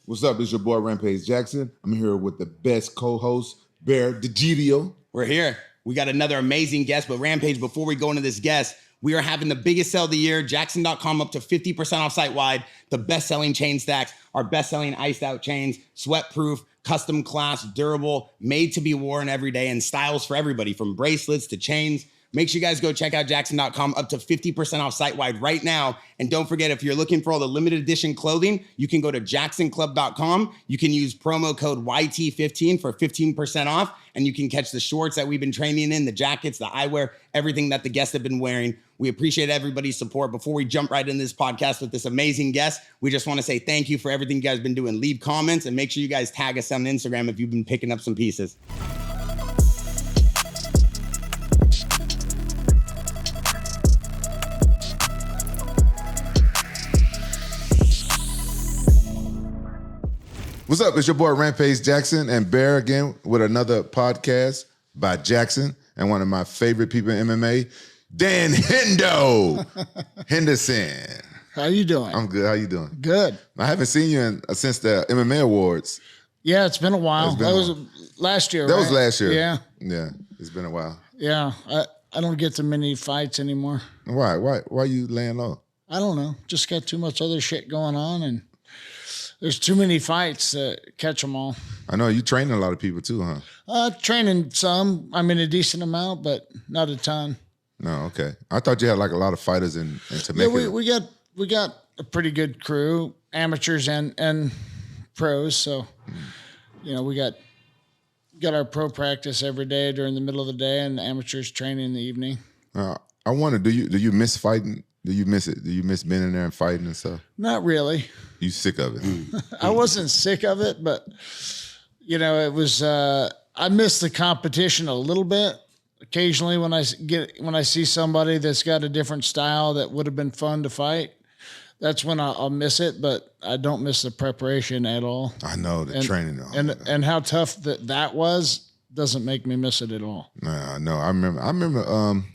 What's up? It's your boy Rampage Jackson. I'm here with the best co-host, Bear DeGidio. We're here. We got another amazing guest, but Rampage, before we go into this guest, we are having the biggest sale of the year. JAXXON.com up to 50% off site-wide. The best-selling chain stacks, our best-selling iced-out chains, sweat-proof, custom class, durable, made to be worn every day, and styles for everybody, from bracelets to chains. Make sure you guys go check out JAXXON.com, up to 50% off site-wide right now. And don't forget, if you're looking for all the limited edition clothing, you can go to JAXXONClub.com. You can use promo code YT15 for 15% off, and you can catch the shorts that we've been training in, the jackets, the eyewear, everything that the guests have been wearing. We appreciate everybody's support. Before we jump right into this podcast with this amazing guest, we just want to say thank you for everything you guys have been doing. Leave comments and make sure you guys tag us on Instagram if you've been picking up some pieces. What's up? It's your boy Rampage Jackson and Bear again with another podcast by Jackson and one of my favorite people in MMA, Dan Henderson. How you doing? I'm good. How you doing? Good. I haven't seen you since the MMA awards. Yeah, it's been a while. That was last year. That was last year. Yeah. Yeah, it's been a while. Yeah, I don't get to many fights anymore. Why? Why you laying low? I don't know. Just got too much other shit going on, and there's too many fights to catch them all. I know you training a lot of people too, huh? Training some. I mean, a decent amount, but not a ton. No, okay. I thought you had like a lot of fighters in Temecula. Yeah, we got a pretty good crew, amateurs and pros. So, you know, we got our pro practice every day during the middle of the day, and amateurs training in the evening. I wonder, do you miss fighting? Do you miss it? Do you miss being in there and fighting and stuff? Not really. You sick of it? I wasn't sick of it, but you know, it was. I miss the competition a little bit. Occasionally, when I see somebody that's got a different style that would have been fun to fight, that's when I'll miss it. But I don't miss the preparation at all. I know the training, and how tough that was doesn't make me miss it at all. No, I remember.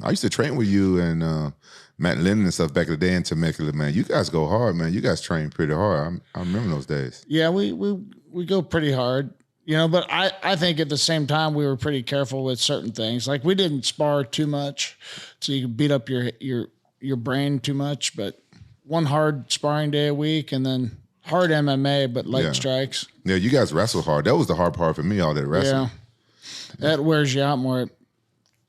I used to train with you and Matt Lennon and stuff back in the day in Temecula. Man, you guys go hard, man. You guys train pretty hard. I remember those days. Yeah, we go pretty hard. You know, but I think at the same time we were pretty careful with certain things. Like we didn't spar too much, so you could beat up your brain too much. But one hard sparring day a week, and then hard MMA, but light strikes. Yeah, you guys wrestle hard. That was the hard part for me. All that wrestling. Yeah, that wears you out more. It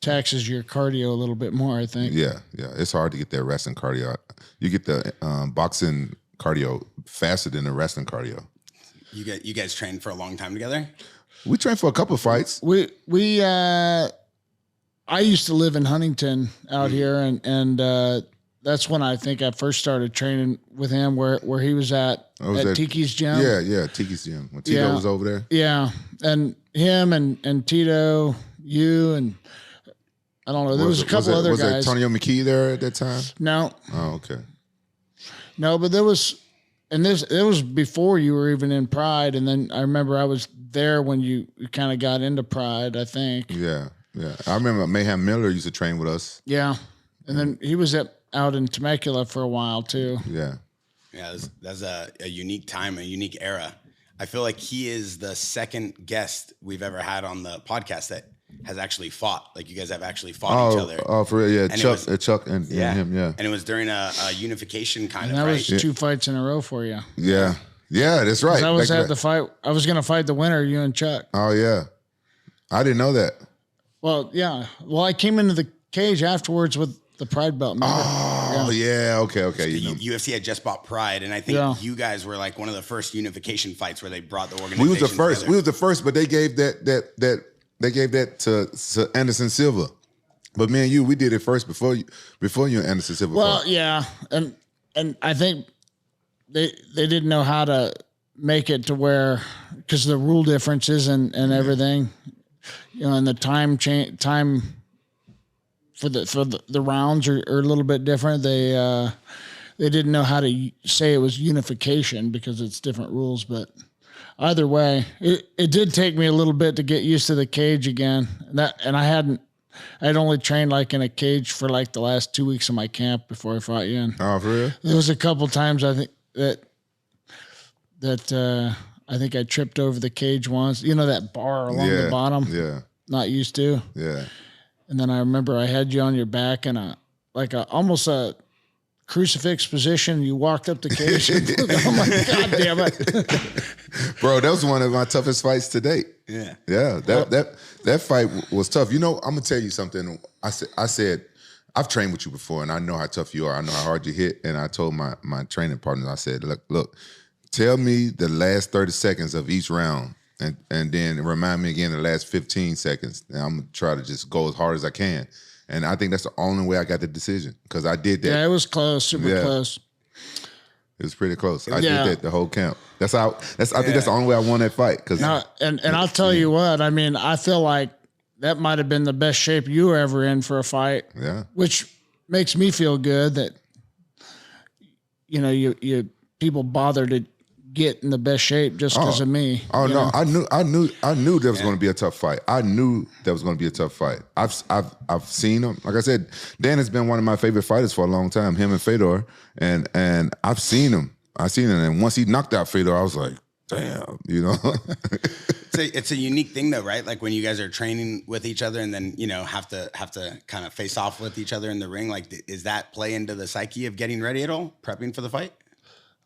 taxes your cardio a little bit more, I think. Yeah, it's hard to get that wrestling cardio. You get the boxing cardio faster than the wrestling cardio. You guys trained for a long time together? We trained for a couple of fights. I used to live in Huntington out here, and that's when I think I first started training with him, where he was at Tiki's gym. Yeah, Tiki's gym. When Tito was over there. Yeah, and him and Tito, you, and I don't know. There was a couple other guys. Was Antonio McKee there at that time? No. Oh, okay. No, but there was. And it was before you were even in Pride, and then I remember I was there when you kind of got into Pride, I think. Yeah. I remember Mayhem Miller used to train with us. Yeah, and then he was out in Temecula for a while too. Yeah. Yeah, that's a unique time, a unique era. I feel like he is the second guest we've ever had on the podcast that has actually fought. Like you guys have actually fought each other. Oh, for real, yeah. And Chuck and him, yeah. And it was during a unification kind of, right? That was 2 fights in a row for you. Yeah, that's right. I was at the fight. I was going to fight the winner, you and Chuck. Oh, yeah. I didn't know that. Well, yeah. Well, I came into the cage afterwards with the Pride belt. Remember? Oh, yeah. Okay. UFC had just bought Pride, and I think you guys were like one of the first unification fights where they brought the organization together. We was the first, but they gave that to Anderson Silva. But me and you, we did it first before you and Anderson Silva. Well, yeah. And I think they didn't know how to make it to where, because the rule differences and everything, you know, and the time for the rounds are a little bit different. They didn't know how to say it was unification because it's different rules, but either way, it did take me a little bit to get used to the cage again. I'd only trained like in a cage for like the last 2 weeks of my camp before I fought you in. Oh, for real? There was a couple times I think that I think I tripped over the cage once. You know that bar along the bottom? Yeah. Not used to. Yeah. And then I remember I had you on your back in almost a crucifix position. You walked up the cage. I'm like, God damn it. Bro, that was one of my toughest fights to date. Yeah. Yeah. That fight was tough. You know, I'm gonna tell you something. I said, I've trained with you before and I know how tough you are. I know how hard you hit. And I told my training partners, I said, look, tell me the last 30 seconds of each round. And then remind me again the last 15 seconds. And I'm gonna try to just go as hard as I can. And I think that's the only way I got the decision because I did that. Yeah, it was close, super close. It was pretty close. I did that the whole camp. I think that's the only way I won that fight. And I'll tell you what. I mean, I feel like that might have been the best shape you were ever in for a fight. Yeah, which makes me feel good that you people bother to get in the best shape just because of me. Oh no, I knew there was going to be a tough fight. I knew there was going to be a tough fight. I've seen him. Like I said, Dan has been one of my favorite fighters for a long time. Him and Fedor, and I've seen him. And once he knocked out Fedor, I was like, damn, It's a unique thing though, right? Like when you guys are training with each other and then have to kind of face off with each other in the ring. Like, is that play into the psyche of getting ready at all, prepping for the fight?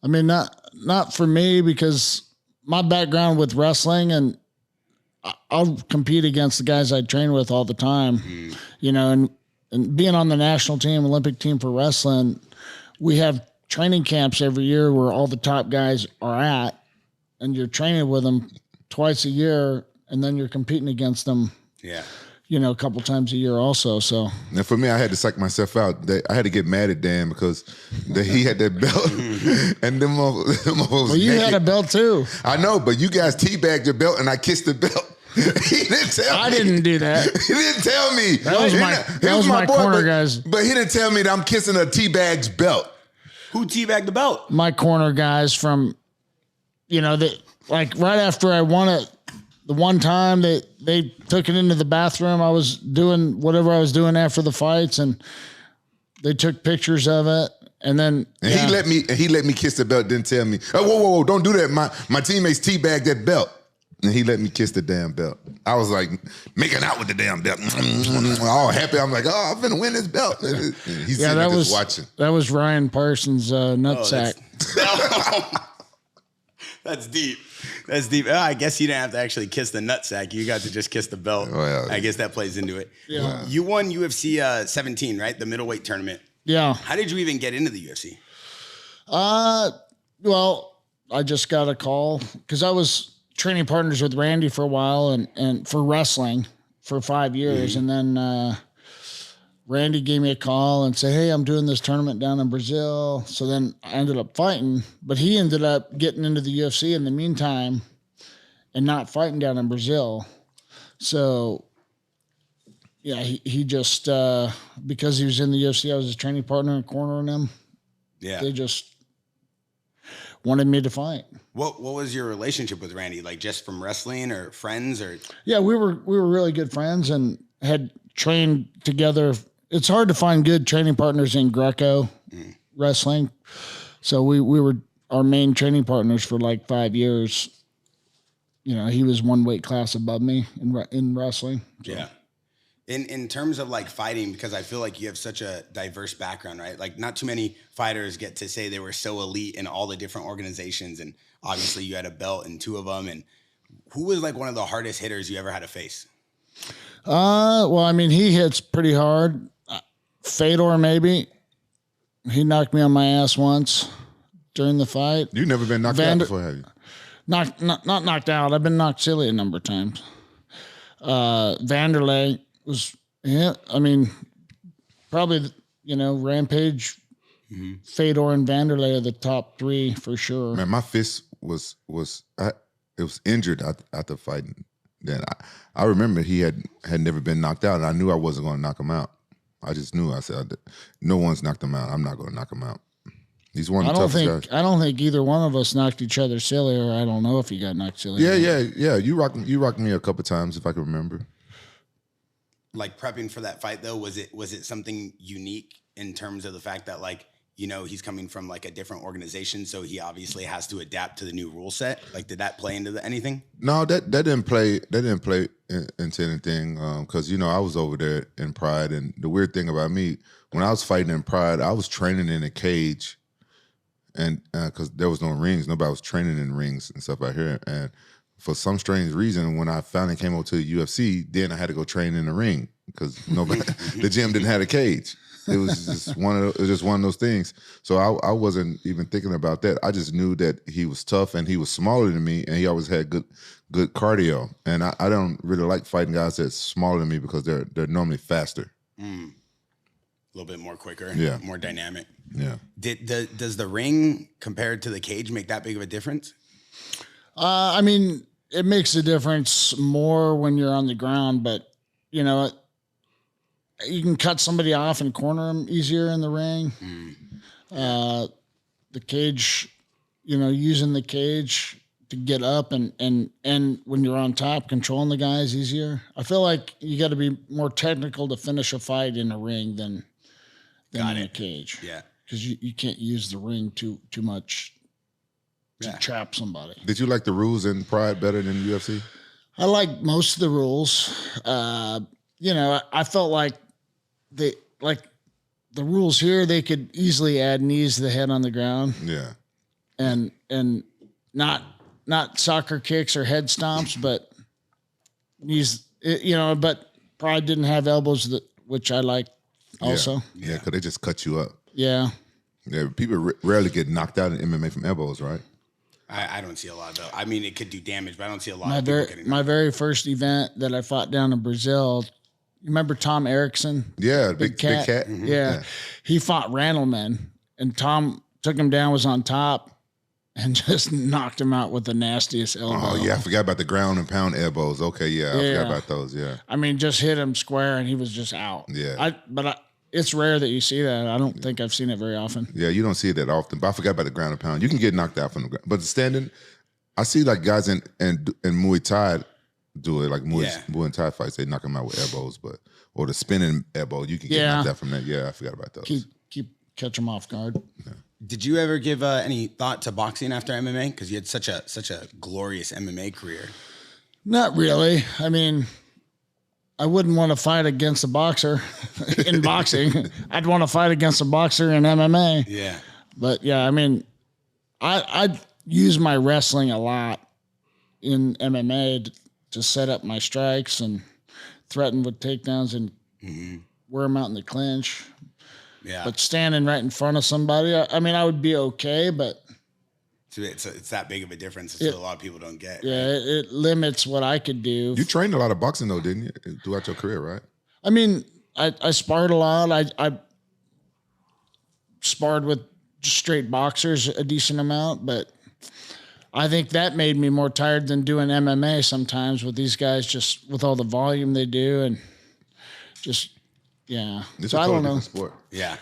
I mean, not for me because my background with wrestling and I'll compete against the guys I train with all the time, and being on the national team, Olympic team for wrestling, we have training camps every year where all the top guys are at and you're training with them twice a year and then you're competing against them. Yeah. A couple times a year also. So, and for me, I had to psych myself out. I had to get mad at Dan because he had that belt, and them well, you had a belt too. I know, but you guys teabagged your belt, and I kissed the belt. He didn't tell me. I didn't do that. He didn't tell me. That was my boy, corner guys. But he didn't tell me that I'm kissing a teabag's belt. Who teabagged the belt? My corner guys from, right after I won it. The one time they took it into the bathroom, I was doing whatever I was doing after the fights, and they took pictures of it. And then he let me kiss the belt. Didn't tell me. Oh, whoa, don't do that. My teammates teabagged that belt, and he let me kiss the damn belt. I was like making out with the damn belt, all happy. I'm like, I'm gonna win this belt. He's sitting there just watching. That was Ryan Parsons' nutsack. That's deep. That's deep. Oh, I guess you didn't have to actually kiss the nutsack. You got to just kiss the belt. Well, I guess that plays into it. Yeah. Wow. You won UFC 17, right? The middleweight tournament. Yeah. How did you even get into the UFC? Well, I just got a call because I was training partners with Randy for a while and for wrestling for 5 years. Mm-hmm. And then Randy gave me a call and said, hey, I'm doing this tournament down in Brazil. So then I ended up fighting, but he ended up getting into the UFC in the meantime and not fighting down in Brazil. So, yeah, he just, because he was in the UFC, I was his training partner and cornering him. Yeah. They just wanted me to fight. What was your relationship with Randy? Like just from wrestling or friends or? Yeah, we were really good friends and had trained together. It's hard to find good training partners in Greco wrestling. So we were our main training partners for like 5 years. He was one weight class above me in wrestling. So. Yeah. In terms of like fighting, because I feel like you have such a diverse background, right? Like not too many fighters get to say they were so elite in all the different organizations. And obviously you had a belt in 2 of them. And who was like one of the hardest hitters you ever had to face? Well, I mean, he hits pretty hard. Fedor, maybe. He knocked me on my ass once during the fight. You've never been knocked out before, have you? Not knocked out. I've been knocked silly a number of times. Vanderlei was, probably, Rampage, Fedor, and Vanderlei are the top 3 for sure. Man, my fist was injured after fighting. Then I remember he had never been knocked out, and I knew I wasn't going to knock him out. I just knew. I said, no one's knocked him out. I'm not going to knock him out. He's one of the toughest guys. I don't think either one of us knocked each other silly, or I don't know if he got knocked silly. Yeah. You rocked me a couple times, if I can remember. Like prepping for that fight, though, was it something unique in terms of the fact that like you know, he's coming from like a different organization, so he obviously has to adapt to the new rule set. Like, did that play into anything? No, that didn't play. That didn't play into anything. Because you know, I was over there in Pride, and the weird thing about me, when I was fighting in Pride, I was training in a cage, and because there was no rings, nobody was training in rings and stuff out here. And for some strange reason, when I finally came over to the UFC, then I had to go train in the ring because nobody, the gym didn't have a cage. It was just one of those things. So I wasn't even thinking about that. I just knew that he was tough and he was smaller than me, and he always had good cardio. And I don't really like fighting guys that's smaller than me because they're normally faster. A little bit more quicker, yeah, more dynamic. Yeah. Does the ring compared to the cage make that big of a difference? I mean, it makes a difference more when you're on the ground, but you know, you can cut somebody off and corner them easier in the ring. The cage, you know, using the cage to get up and when you're on top, controlling the guy is easier. I feel like you got to be more technical to finish a fight in a ring than in a cage. Yeah. Because you can't use the ring too much to trap somebody. Did you like the rules in Pride better than UFC? I like most of the rules. You know, I felt like the rules here, they could easily add knees to the head on the ground. Yeah. And not soccer kicks or head stomps, but knees, you know, but Pride didn't have elbows, which I like also. Yeah, because they just cut you up. Yeah. Yeah, people rarely get knocked out in MMA from elbows, right? I don't see a lot, though. I mean, it could do damage, but I don't see a lot of people getting my very first event that I fought down in Brazil, you remember Tom Erickson? Yeah, big cat. Mm-hmm. Yeah. He fought Randleman, and Tom took him down, was on top, and just knocked him out with the nastiest elbow. Oh, yeah, I forgot about the ground and pound elbows. Okay, yeah, I forgot about those, yeah. I mean, just hit him square, and he was just out. Yeah. It's rare that you see that. I don't think I've seen it very often. Yeah, you don't see it that often, but I forgot about the ground and pound. You can get knocked out from the ground. But the standing, I see like guys in Muay Thai do it, like Muay Thai fights, they knock them out with elbows, or the spinning elbow, you can get knocked out from that. Yeah, I forgot about those. Catch them off guard. Yeah. Did you ever give any thought to boxing after MMA? Because you had such a glorious MMA career. Not really. I mean, I wouldn't want to fight against a boxer in boxing. I'd want to fight against a boxer in MMA. Yeah. But yeah, I mean, I'd use my wrestling a lot in MMA to set up my strikes and threaten with takedowns and wear them out in the clinch. Yeah. But standing right in front of somebody, I mean, I would be okay, but it's that big of a difference. It's what a lot of people don't get. Yeah, right? it limits what I could do. You trained a lot of boxing though, didn't you, throughout your career, right? I mean, I sparred a lot. I sparred with straight boxers a decent amount, but I think that made me more tired than doing MMA sometimes with these guys, just with all the volume they do and just, yeah. It's so a I totally don't know. different sport. Yeah.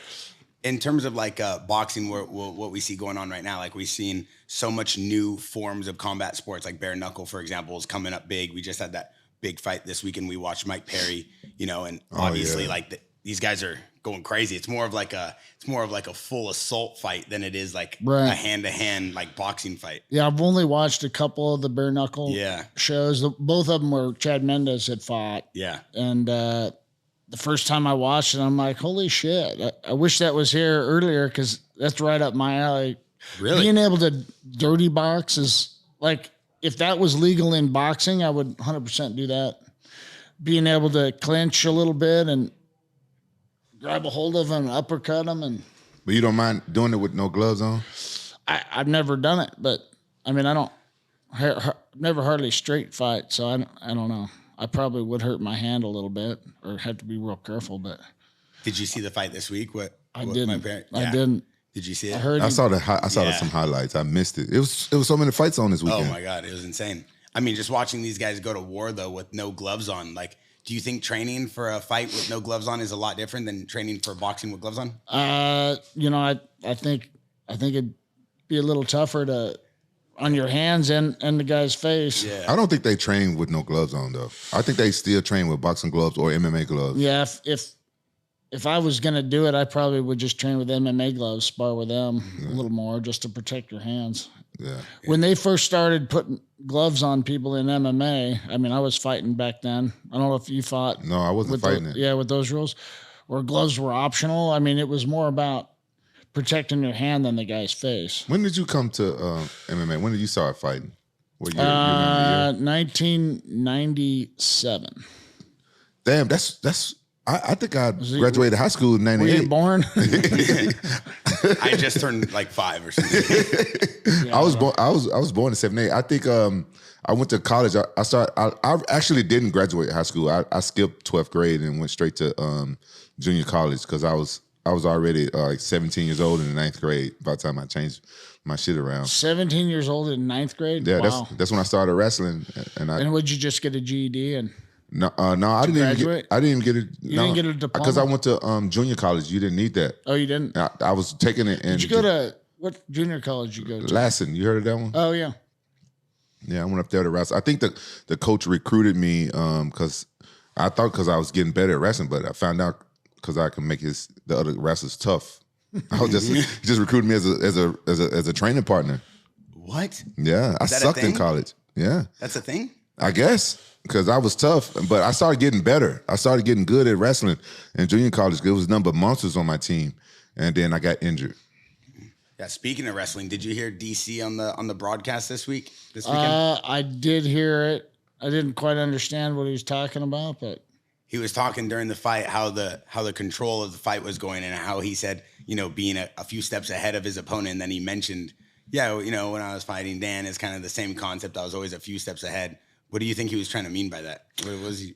In terms of like boxing, what we see going on right now, like we've seen so much new forms of combat sports, like bare knuckle, for example, is coming up big. We just had that big fight this weekend. We watched Mike Perry, you know, and obviously these guys are going crazy. It's more of like a full assault fight than it is like a hand-to-hand like boxing fight. Yeah, I've only watched a couple of the bare knuckle shows. Both of them were Chad Mendes had fought. Yeah. And the first time I watched it, I'm like, holy shit. I wish that was here earlier because that's right up my alley. Really? Being able to dirty box is like, if that was legal in boxing, I would 100% do that. Being able to clinch a little bit and grab a hold of them and uppercut them. But you don't mind doing it with no gloves on? I've never done it, but I mean, never hardly straight fight. So I don't know. I probably would hurt my hand a little bit or have to be real careful, but. Did you see the fight this week? I didn't. I didn't. Did you see it? I saw some highlights. I missed it. It was so many fights on this weekend. Oh my God. It was insane. I mean, just watching these guys go to war though, with no gloves on, like, do you think training for a fight with no gloves on is a lot different than training for boxing with gloves on? You know, I think it'd be a little tougher on your hands and the guy's face. Yeah. I don't think they train with no gloves on though. I think they still train with boxing gloves or MMA gloves. Yeah, if I was going to do it, I probably would just train with MMA gloves, spar with them a little more just to protect your hands. Yeah. When they first started putting gloves on people in MMA, I mean, I was fighting back then. I don't know if you fought. No, I wasn't fighting it. Yeah, with those rules, where gloves were optional. I mean, it was more about protecting your hand than the guy's face. When did you come to MMA? When did you start fighting? What year? You remember the year? 1997. Damn, that's. I think I graduated high school in '98. Were you born? I just turned like 5 or something. I was born in '78. I think I went to college. I actually didn't graduate high school. I skipped 12th grade and went straight to junior college because I was already like 17 years old in the 9th grade by the time I changed my shit around. 17 years old in 9th grade? Yeah, wow. that's when I started wrestling. And would you just get a GED and? No, I didn't even get it. You didn't get a diploma? Because I went to junior college. You didn't need that. Oh, you didn't? I was taking it. Did you go to, what junior college you go to? Lassen. You heard of that one? Oh, yeah. Yeah, I went up there to wrestle. I think the coach recruited me because I thought because I was getting better at wrestling, but I found out because I can make the other wrestlers tough. I was just recruited me as a training partner. What? Yeah, I sucked in college. Yeah, that's a thing. I guess because I was tough, but I started getting better. I started getting good at wrestling in junior college. There was a number of monsters on my team, and then I got injured. Yeah. Speaking of wrestling, did you hear DC on the broadcast this weekend? I did hear it. I didn't quite understand what he was talking about, but he was talking during the fight how the control of the fight was going and how he said, being a few steps ahead of his opponent. And then he mentioned, when I was fighting Dan, it's kind of the same concept. I was always a few steps ahead. What do you think he was trying to mean by that?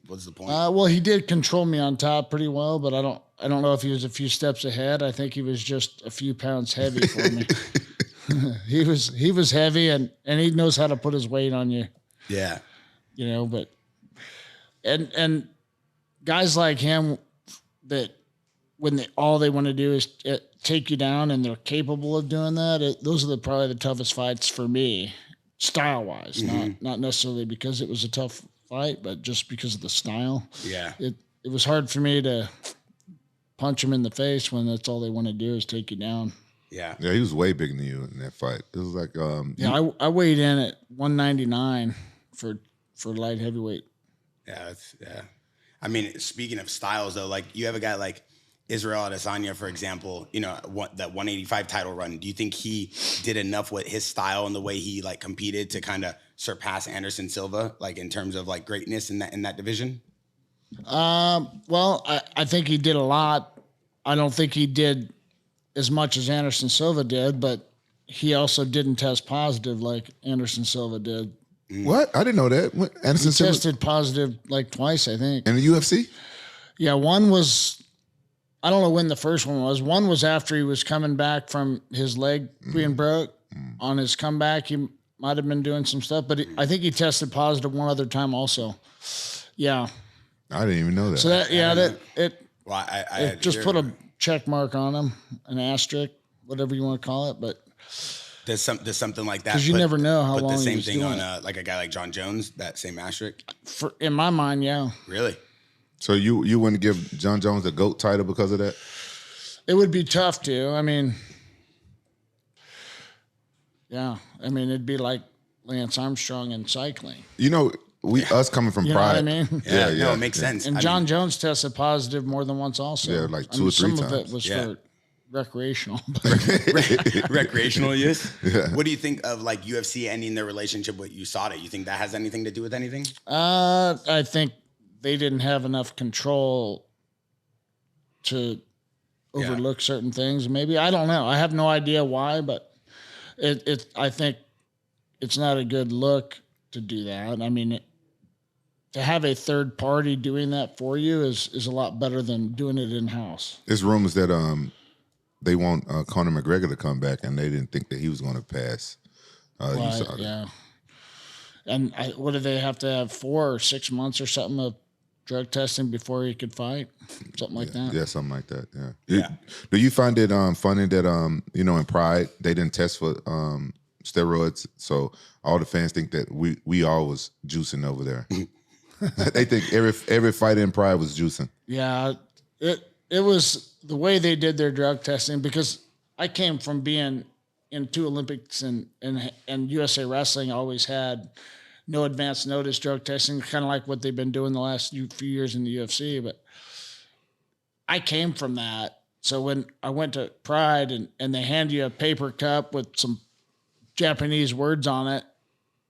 What's the point? Well, he did control me on top pretty well, but I don't know if he was a few steps ahead. I think he was just a few pounds heavy for me. He was heavy and he knows how to put his weight on you. Yeah. But and guys like him that when all they want to do is take you down and they're capable of doing that, those are probably the toughest fights for me. Style-wise, not necessarily because it was a tough fight, but just because of the style. Yeah. It was hard for me to punch him in the face when that's all they want to do is take you down. Yeah. Yeah, he was way bigger than you in that fight. It was like I weighed in at 199 for light heavyweight. Yeah, I mean, speaking of styles though, like you have a guy like Israel Adesanya, for example, that 185 title run. Do you think he did enough with his style and the way he like competed to kind of surpass Anderson Silva, like in terms of like greatness in that division? Well, I think he did a lot. I don't think he did as much as Anderson Silva did, but he also didn't test positive like Anderson Silva did. What? I didn't know that. Anderson Silva tested positive like twice, I think. In the UFC? Yeah, one was. I don't know when the first one was. One was after he was coming back from his leg being broke. On his comeback, he might have been doing some stuff, but I think he tested positive one other time also. Yeah. I didn't even know that. So I just put a check mark on him, an asterisk, whatever you want to call it. But does something like that? Because you never know how long. Put the same he was thing doing on like a guy like John Jones, that same asterisk. In my mind, yeah. Really? So you wouldn't give John Jones a GOAT title because of that? It would be tough to. I mean, yeah. I mean, it'd be like Lance Armstrong in cycling. Us coming from you Pride. Know what I mean? Yeah. No, it makes sense. And John Jones tested positive more than once also. Yeah, like two or three times. Some of it was for recreational. Recreational use? Yeah. What do you think of like UFC ending their relationship with USADA? You think that has anything to do with anything? I think they didn't have enough control to overlook certain things. Maybe, I don't know. I have no idea why, but I think it's not a good look to do that. I mean, to have a third party doing that for you is a lot better than doing it in-house. There's rumors that they want Conor McGregor to come back, and they didn't think that he was going to pass. USADA. Yeah. And what do they have to have 4 or 6 months or something of drug testing before he could fight? Something like that? Yeah, something like that, yeah. Do you find it funny that, in Pride, they didn't test for steroids, so all the fans think that we all was juicing over there. They think every fight in Pride was juicing. Yeah, it was the way they did their drug testing, because I came from being in 2 Olympics and USA Wrestling always had no advance notice drug testing, kind of like what they've been doing the last few years in the UFC. But I came from that. So when I went to Pride and they hand you a paper cup with some Japanese words on it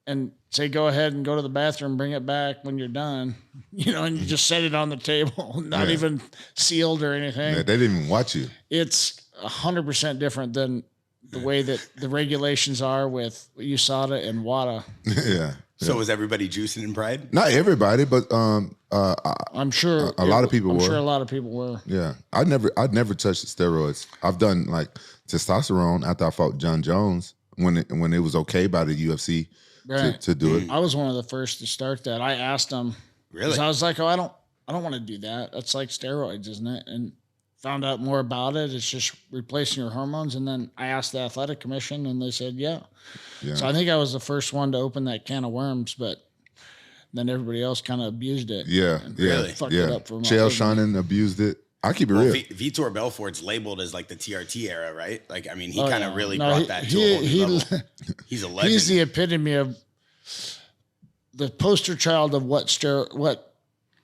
and say, go ahead and go to the bathroom, bring it back when you're done, and you just set it on the table, not even sealed or anything. Yeah, they didn't even watch you. It's 100% different than the way that the regulations are with USADA and WADA. Yeah. So was everybody juicing in Pride? Not everybody, but I'm sure a lot of people were. I'm sure a lot of people were. Yeah, I'd never touched steroids. I've done like testosterone after I fought John Jones when it was okay by the UFC to do it. I was one of the first to start that. I asked them. Really? I was like, I don't want to do that. That's like steroids, isn't it? And found out more about it. It's just replacing your hormones. And then I asked the athletic commission, and they said, yeah. So I think I was the first one to open that can of worms, but then everybody else kind of abused it. Yeah, really fucked it up for Chael Sonnen abused it. I keep it real. Vitor Belfort's labeled as like the TRT era, right? Like, I mean, he kind of really brought that to a whole new level. He's a legend. He's the epitome of the poster child of what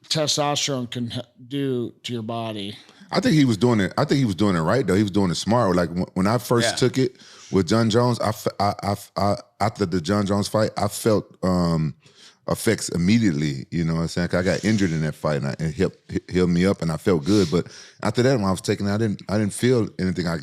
testosterone can do to your body. I think he was doing it. I think he was doing it right though. He was doing it smart. Like when I first took it with John Jones, I after the John Jones fight, I felt effects immediately. You know what I'm saying? I got injured in that fight, and it healed me up, and I felt good. But after that, when I was taking it, I didn't feel anything. I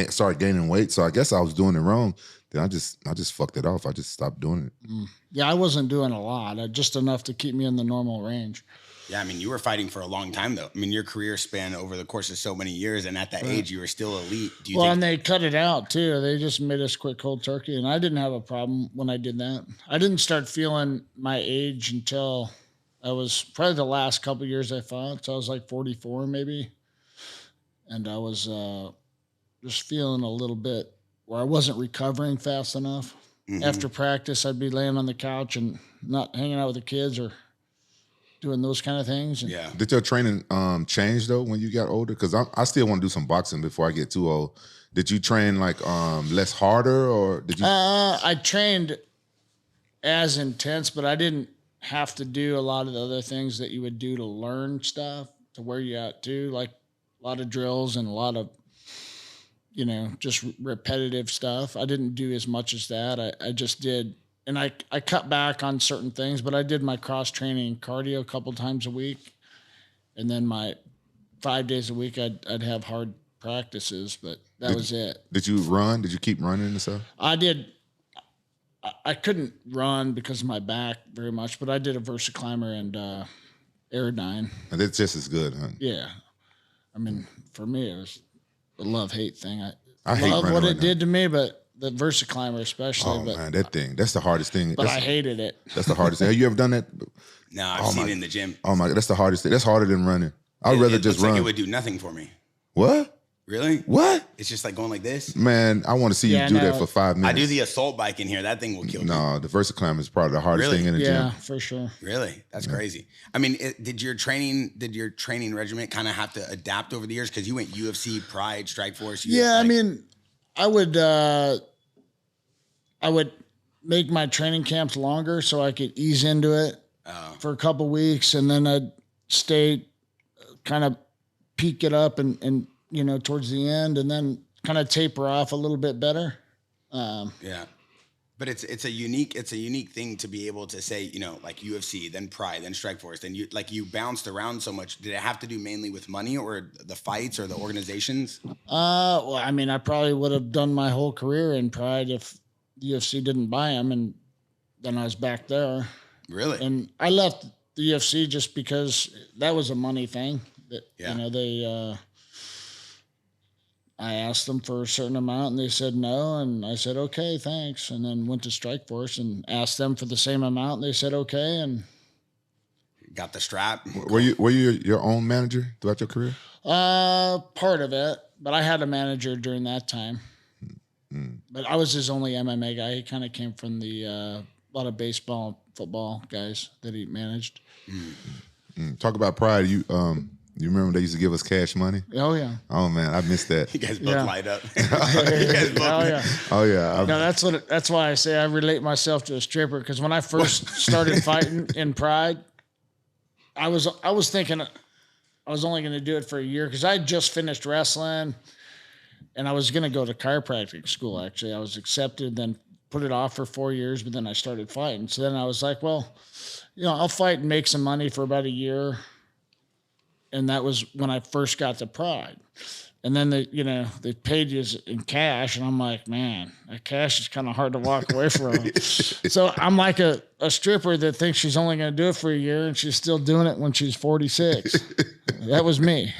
started gaining weight, so I guess I was doing it wrong. Then I just fucked it off. I just stopped doing it. Yeah, I wasn't doing a lot, just enough to keep me in the normal range. Yeah, I mean, you were fighting for a long time, though. I mean, your career span over the course of so many years, and at that age, you were still elite. Do you think? And they cut it out, too. They just made us quit cold turkey, and I didn't have a problem when I did that. I didn't start feeling my age until I was probably the last couple of years I fought. So I was like 44, maybe. And I was just feeling a little bit where I wasn't recovering fast enough. Mm-hmm. After practice, I'd be laying on the couch and not hanging out with the kids or doing those kind of things. And Did your training change though when you got older? Because I still want to do some boxing before I get too old. Did you train like less harder, or did you? I trained as intense, but I didn't have to do a lot of the other things that you would do to learn stuff to where you at too, like a lot of drills and a lot of just repetitive stuff. I didn't do as much as that. I just did. And I cut back on certain things, but I did my cross training cardio a couple times a week. And then my 5 days a week, I'd have hard practices, but that was it. Did you run? Did you keep running and stuff? I did. I couldn't run because of my back very much, but I did a VersaClimber and Aerodyne. And it's just as good, huh? Yeah. I mean, for me, it was a love-hate thing. I hate love what right it now. did to me, but the VersaClimber especially. Oh, man, that's the hardest thing. But I hated it. That's the hardest thing. Have you ever done that? No, I've seen it in the gym. Oh my God, that's the hardest thing. That's harder than running. I'd rather just run. Like it would do nothing for me. What? Really? What? It's just like going like this? Man, I want to see you do that for 5 minutes. I do the assault bike in here. That thing will kill me. No, the VersaClimber is probably the hardest thing in the gym. Yeah, for sure. Really? That's crazy. I mean, did your training regimen kind of have to adapt over the years? Because you went UFC, Pride, Strikeforce. I mean, I would make my training camps longer so I could ease into it for a couple weeks, and then I'd stay kind of peak it up and towards the end, and then kind of taper off a little bit better. But it's a unique thing to be able to say, like UFC, then Pride, then Strikeforce, then you bounced around so much. Did it have to do mainly with money or the fights or the organizations? Well, I mean, I probably would have done my whole career in Pride if the UFC didn't buy them, and then I was back there. Really? And I left the UFC just because that was a money thing. That I asked them for a certain amount, and they said no, and I said okay, thanks, and then went to Strikeforce and asked them for the same amount, and they said okay, and got the strap. Were you your own manager throughout your career? Part of it, but I had a manager during that time. But I was his only MMA guy. He kind of came from a lot of baseball, football guys that he managed. Talk about Pride. You remember they used to give us cash money? Oh yeah. Oh man, I missed that. You guys both light up. You guys both. Oh yeah. Oh yeah. No, that's why I say I relate myself to a stripper, because when I first started fighting in Pride, I was thinking I was only going to do it for a year, because I had just finished wrestling, and I was going to go to chiropractic school. Actually, I was accepted, then put it off for 4 years, but then I started fighting. So then I was like, well, I'll fight and make some money for about a year. And that was when I first got to Pride. And then they paid you in cash, and I'm like, man, that cash is kind of hard to walk away from. So I'm like a stripper that thinks she's only going to do it for a year, and she's still doing it when she's 46. That was me.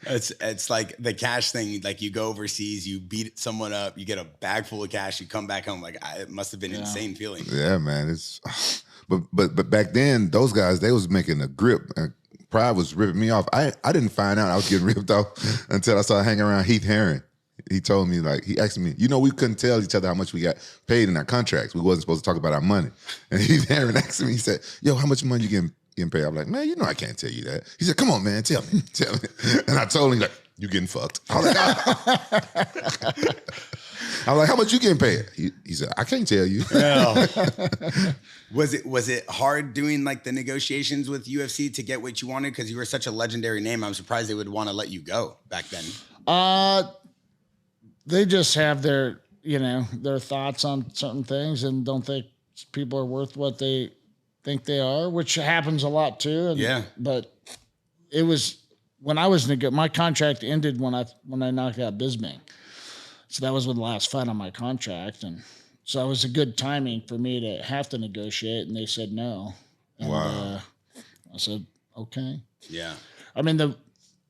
It's like the cash thing. Like, you go overseas, you beat someone up, you get a bag full of cash, you come back home. Like, it must have been an insane feeling. Yeah, man. But back then, those guys, they was making a grip. Pride was ripping me off. I didn't find out I was getting ripped off until I started hanging around Heath Herring. He told me, like, he asked me, we couldn't tell each other how much we got paid in our contracts. We wasn't supposed to talk about our money. And Heath Herring asked me, he said, yo, how much money you getting paid? I'm like, man, I can't tell you that. He said, come on, man, tell me. And I told him, like, you getting fucked. I was like, I'm like, how much you getting paid? He said, I can't tell you. Was it hard doing like the negotiations with UFC to get what you wanted? Because you were such a legendary name. I'm surprised they would want to let you go back then. They just have their thoughts on certain things, and don't think people are worth what they think they are, which happens a lot too. But it was when I was my contract ended when I knocked out Bisbing. So that was the last fight on my contract, and so it was a good timing for me to have to negotiate, and they said no. And, wow. I said, okay. Yeah. I mean,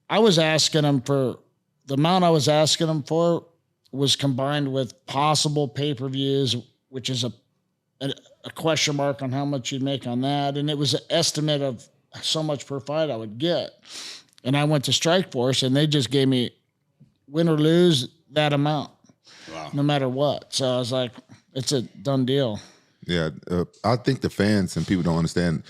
I was asking them for the amount I was asking them for was combined with possible pay-per-views, which is a question mark on how much you'd make on that, and it was an estimate of so much per fight I would get. And I went to Strikeforce, and they just gave me, win or lose, that amount. Wow. No matter what. So I was like, it's a done deal. Yeah. I think the fans and people don't understand,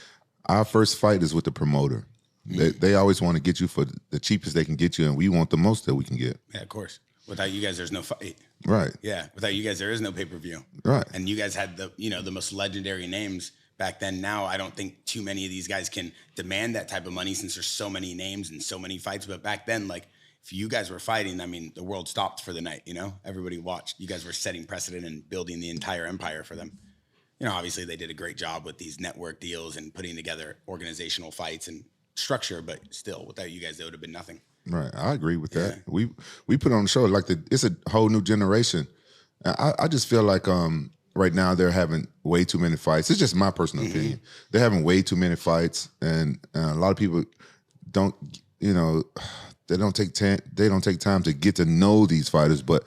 our first fight is with the promoter. They always want to get you for the cheapest they can get you, and we want the most that we can get. Yeah, of course. Without you guys, there's no fight. Right. Yeah. Without you guys, there is no pay-per-view. Right. And you guys had the most legendary names back then. Now, I don't think too many of these guys can demand that type of money since there's so many names and so many fights. But back then, like, if you guys were fighting, I mean, the world stopped for the night, Everybody watched. You guys were setting precedent and building the entire empire for them. Obviously they did a great job with these network deals and putting together organizational fights and structure, but still, without you guys, there would have been nothing. Right. I agree with that. We put on the show, like, it's a whole new generation. I just feel like right now they're having way too many fights. It's just my personal opinion. They're having way too many fights, and a lot of people don't, they don't take time to get to know these fighters. But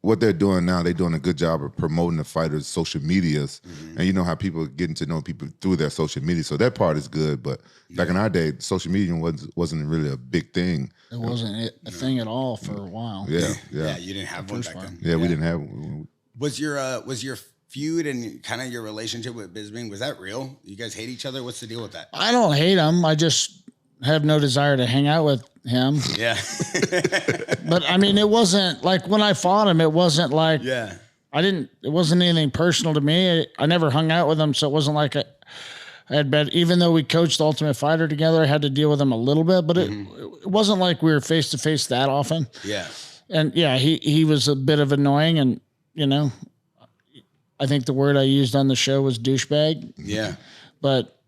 what they're doing now, they're doing a good job of promoting the fighters' social medias. And you know how people are getting to know people through their social media. So that part is good. But back in our day, social media wasn't really a big thing. It wasn't a thing at all for a while. Yeah. Yeah, you didn't have one back then. Yeah, we didn't have one. Was your feud and kind of your relationship with Bisbing, was that real? You guys hate each other? What's the deal with that? I don't hate him. I just have no desire to hang out with him. Yeah. But I mean, it wasn't like when I fought him, it wasn't like, it wasn't anything personal to me. I never hung out with him. So it wasn't like I had been, even though we coached Ultimate Fighter together, I had to deal with him a little bit, but it wasn't like we were face to face that often. Yeah. And he was a bit of annoying, and I think the word I used on the show was douchebag. Yeah. But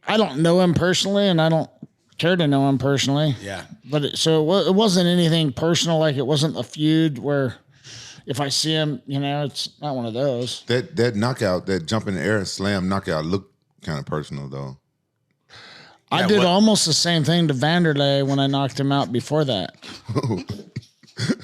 I don't know him personally, and I don't care to know him personally. Yeah. But it wasn't anything personal. Like, it wasn't a feud where if I see him, it's not one of those. That knockout, that jump in the air slam knockout looked kind of personal, though. I did almost the same thing to Vanderlei when I knocked him out before that.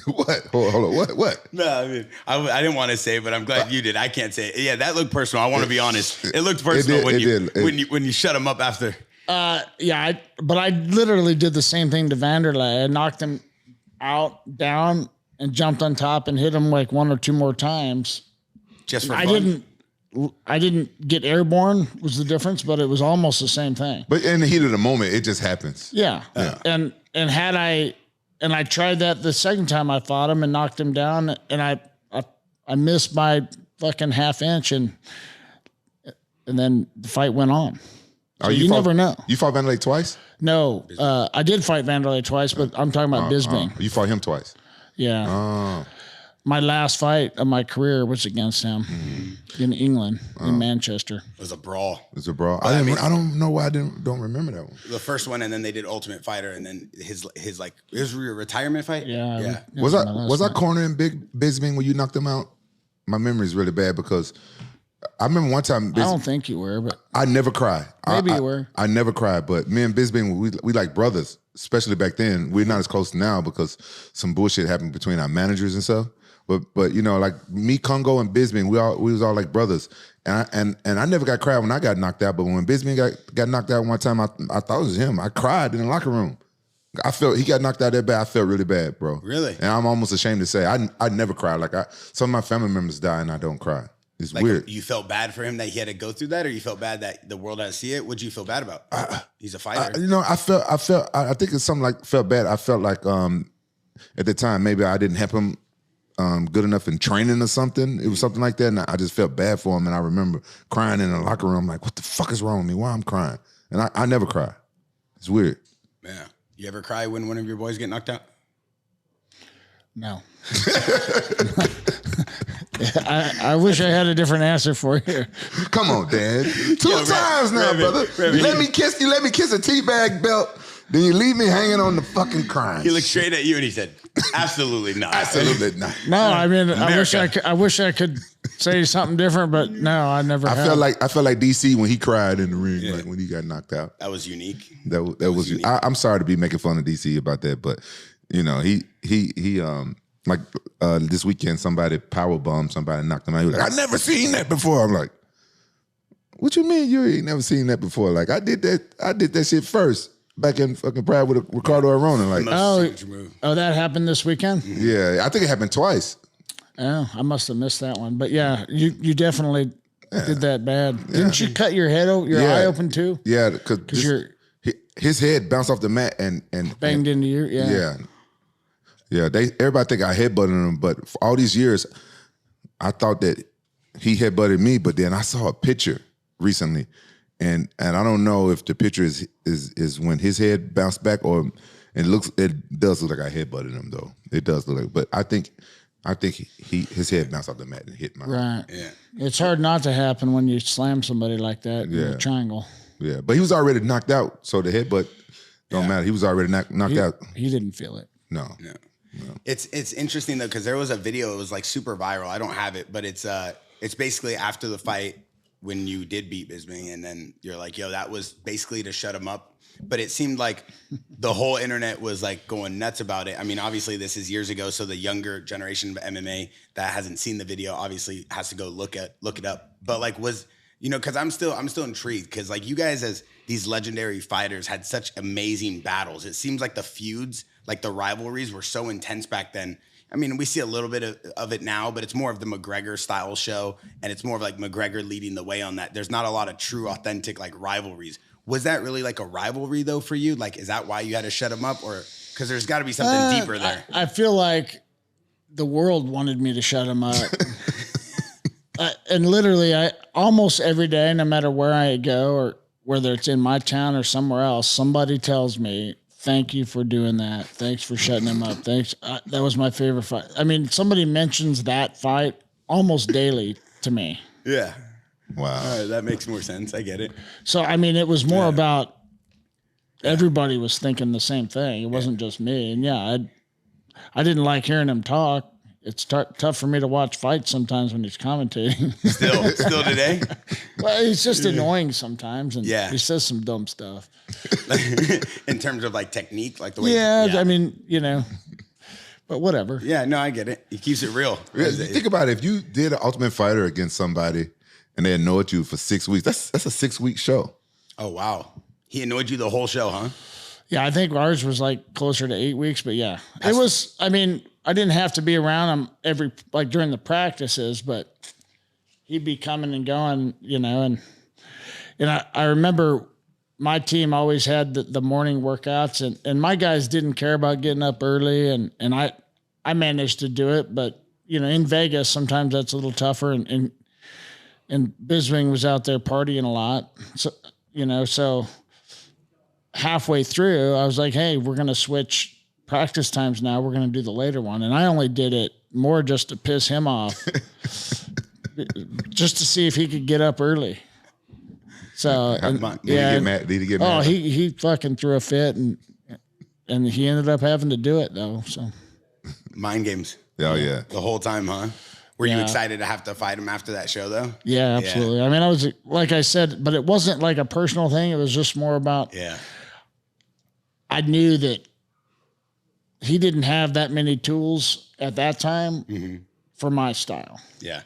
What? Hold on. What? No, I mean, I didn't want to say it, but I'm glad you did. I can't say it. Yeah, that looked personal. I want to be honest. It looked personal when you shut him up after. But I literally did the same thing to Vanderlei. I knocked him down, and jumped on top and hit him like one or two more times. Just for fun? I didn't get airborne was the difference, but it was almost the same thing. But in the heat of the moment, it just happens. Yeah. And I tried that the second time I fought him and knocked him down, and I missed by fucking half inch, and then the fight went on. So you never know. You fought Vanderlei twice? No, I did fight Vanderlei twice, but I'm talking about Bisping. You fought him twice? Yeah. My last fight of my career was against him in England, in Manchester. It was a brawl. I don't know why I don't remember that one. The first one, and then they did Ultimate Fighter, and then his retirement fight. Yeah. Was I cornering Big Bisping when you knocked him out? My memory is really bad because I remember one time. I don't think you were, but I never cry. Maybe you were. I never cried, but me and Bisping, we like brothers, especially back then. We're not as close now because some bullshit happened between our managers and stuff. But you know, like me, Congo, and Bisping, we was all like brothers. And I never got cried when I got knocked out. But when Bisping got knocked out one time, I thought it was him. I cried in the locker room. I felt he got knocked out that bad. I felt really bad, bro. Really? And I'm almost ashamed to say I never cried. Like some of my family members die and I don't cry. It's like, weird. You felt bad for him that he had to go through that, or you felt bad that the world had to see it? What'd you feel bad about? He's a fighter. I think it's something like felt bad. I felt like at the time maybe I didn't help him good enough in training or something. It was something like that, and I just felt bad for him. And I remember crying in the locker room, like, "What the fuck is wrong with me? Why I'm crying?" And I never cry. It's weird. Yeah. You ever cry when one of your boys get knocked out? No. I wish I had a different answer for you. Come on, Dad. Two times now, brother. You let me kiss a teabag belt, then you leave me hanging on the fucking crime. He looked straight at you and he said, "Absolutely not. Absolutely not." No, I mean, I wish I could say something different, but no, I never. I felt like DC when he cried in the ring, like when he got knocked out. That was unique. That was unique. I'm sorry to be making fun of DC about that, but you know, he like this weekend, somebody power bombed somebody, knocked him out. He was like, "I never seen that before." I'm like, "What you mean you ain't never seen that before?" Like I did that shit first back in fucking Pride with Ricardo Arona. Like, oh, that happened this weekend. Yeah, I think it happened twice. Oh, I must have missed that one. But yeah, you definitely did that bad. Didn't you cut your head eye open too? Yeah, because his head bounced off the mat and banged into you. Yeah. Yeah, everybody think I headbutted him, but for all these years, I thought that he headbutted me. But then I saw a picture recently, and I don't know if the picture is when his head bounced back, or it does look like I headbutted him though. It does look like, but I think his head bounced off the mat and hit mine. Right. Yeah. It's hard not to happen when you slam somebody like that in a triangle. Yeah, but he was already knocked out, so the headbutt don't matter. He was already knocked out. He didn't feel it. No. It's interesting though, because there was a video. It was like super viral. I don't have it, but it's basically after the fight when you did beat Bisping, and then you're like, "Yo, that was basically to shut him up." But it seemed like the whole internet was like going nuts about it. I mean, obviously this is years ago, so the younger generation of MMA that hasn't seen the video obviously has to go look it up. But like, because I'm still intrigued, because like you guys as these legendary fighters had such amazing battles. It seems like the feuds, like the rivalries, were so intense back then. I mean, we see a little bit of it now, but it's more of the McGregor style show, and it's more of like McGregor leading the way on that. There's not a lot of true, authentic like rivalries. Was that really like a rivalry though for you? Like, is that why you had to shut him up, or because there's got to be something deeper there? I feel like the world wanted me to shut him up. And literally, I almost every day, no matter where I go, or whether it's in my town or somewhere else, somebody tells me, "Thank you for doing that. Thanks for shutting him up. Thanks." That was my favorite fight. I mean, somebody mentions that fight almost daily to me. Yeah. Wow. All right, that makes more sense. I get it. So, I mean, it was more about everybody was thinking the same thing. It wasn't just me. And I didn't like hearing him talk. It's tough for me to watch fights sometimes when he's commentating. Still today? Well, he's just annoying sometimes, and he says some dumb stuff. In terms of like technique, like the way. Yeah, I mean, but whatever. Yeah, no, I get it. He keeps it real. Think about it. If you did an Ultimate Fighter against somebody and they annoyed you for 6 weeks, that's a 6-week show. Oh wow, he annoyed you the whole show, huh? Yeah, I think ours was like closer to 8 weeks, but yeah, it was. I mean, I didn't have to be around him during the practices, but he'd be coming and going, you know, and I remember my team always had the morning workouts, and my guys didn't care about getting up early, and I managed to do it, but you know, in Vegas sometimes that's a little tougher, and Biswing was out there partying a lot, so you know, so halfway through I was like, hey, we're gonna switch practice times now. We're gonna do the later one, and I only did it more just to piss him off, just to see if he could get up early. So Did he get mad? Did he get mad? Oh, he fucking threw a fit, and he ended up having to do it though. So mind games. Oh yeah, the whole time, huh? Were you excited to have to fight him after that show though? Yeah, absolutely. I mean, I was, like I said, but it wasn't like a personal thing. It was just more about. Yeah. I knew that he didn't have that many tools at that time for my style. Yeah.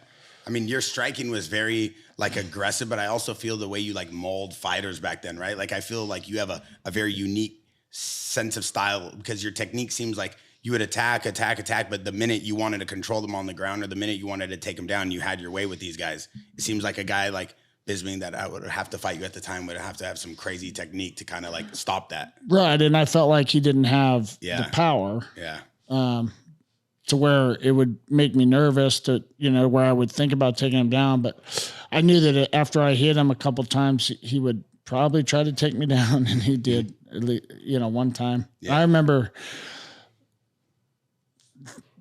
I mean, your striking was very like aggressive, but I also feel the way you like mold fighters back then, right? Like I feel like you have a very unique sense of style because your technique seems like you would attack, but the minute you wanted to control them on the ground or the minute you wanted to take them down, you had your way with these guys. It seems like a guy like Bisbing that I would have to fight you at the time would have to have some crazy technique to kind of like stop that. Right. And I felt like he didn't have the power. Yeah. To where it would make me nervous to, you know, where I would think about taking him down. But I knew that after I hit him a couple times, he would probably try to take me down. And he did, at least, you know, one time. Yeah. I remember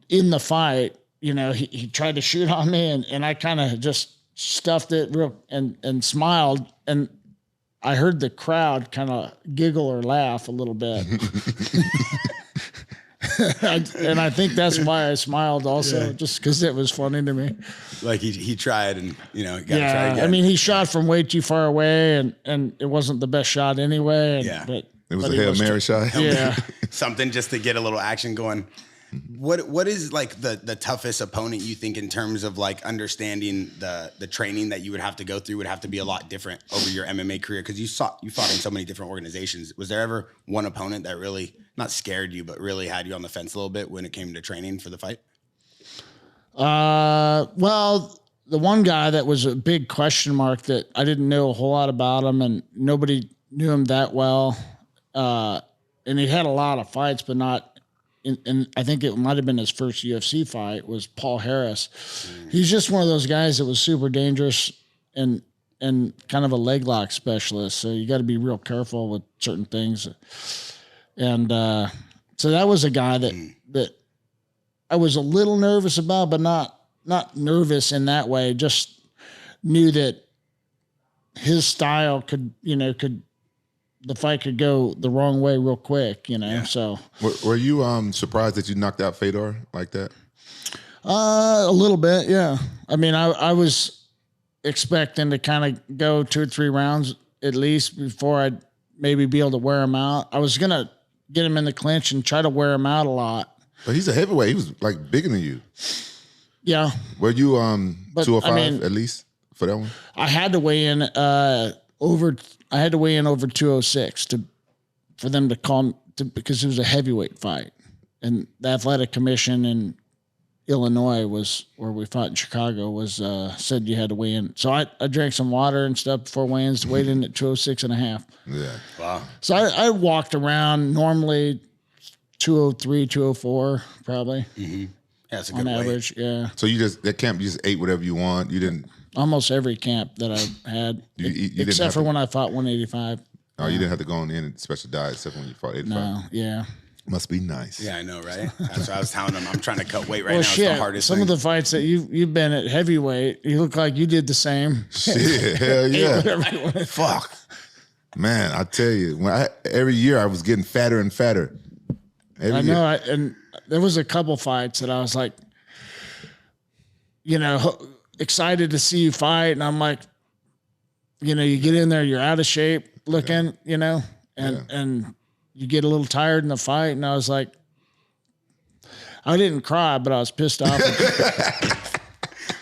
in the fight, you know, he tried to shoot on me and I kind of just stuffed it real and smiled. And I heard the crowd kind of giggle or laugh a little bit. And I think that's why I smiled also, just because it was funny to me. Like he tried and, you know, got to try again. I mean, he shot from way too far away and it wasn't the best shot anyway. But it was a Hail Mary shot. Yeah. Something just to get a little action going. What is like the toughest opponent you think in terms of like understanding the training that you would have to go through would have to be a lot different over your MMA career? Because you fought in so many different organizations. Was there ever one opponent that really not scared you, but really had you on the fence a little bit when it came to training for the fight? Well, the one guy that was a big question mark that I didn't know a whole lot about him and nobody knew him that well. And he had a lot of fights, but not. And I think it might have been his first UFC fight was Paul Harris. He's just one of those guys that was super dangerous and kind of a leg lock specialist. So you got to be real careful with certain things. And so that was a guy that I was a little nervous about, but not nervous in that way. Just knew that his style the fight could go the wrong way real quick, you know. Yeah. So were you surprised that you knocked out Fedor like that? A little bit, yeah. I mean, I was expecting to kind of go 2 or 3 rounds at least before I'd maybe be able to wear him out. I was gonna get him in the clinch and try to wear him out a lot. But he's a heavyweight. He was like bigger than you. Yeah. Were you 205 at least for that one? I had to weigh in over 206 for them to call because it was a heavyweight fight, and the athletic commission in Illinois was where we fought in Chicago was said you had to weigh in. So I drank some water and stuff before weigh-ins, weighed in at 206.5. Yeah. Wow. So I walked around normally 203, 204 probably. Mm-hmm. Yeah, that's a good on average. Yeah. So that camp you just ate whatever you want. You didn't. Almost every camp that I had, except for when I fought 185. Oh, you didn't have to go on in a special diet except when you fought 85. No, yeah. Must be nice. Yeah, I know, right? That's what I was telling them. I'm trying to cut weight right now. Shit. It's the hardest Some of the fights that you've been at heavyweight, you look like you did the same. Shit, hell yeah. Fuck. Man, I tell you, every year I was getting fatter and fatter. I know, and there was a couple fights that I was like, you know, excited to see you fight, and I'm like, you know, you get in there, you're out of shape looking, you know, and you get a little tired in the fight, and I was like, I didn't cry, but I was pissed off.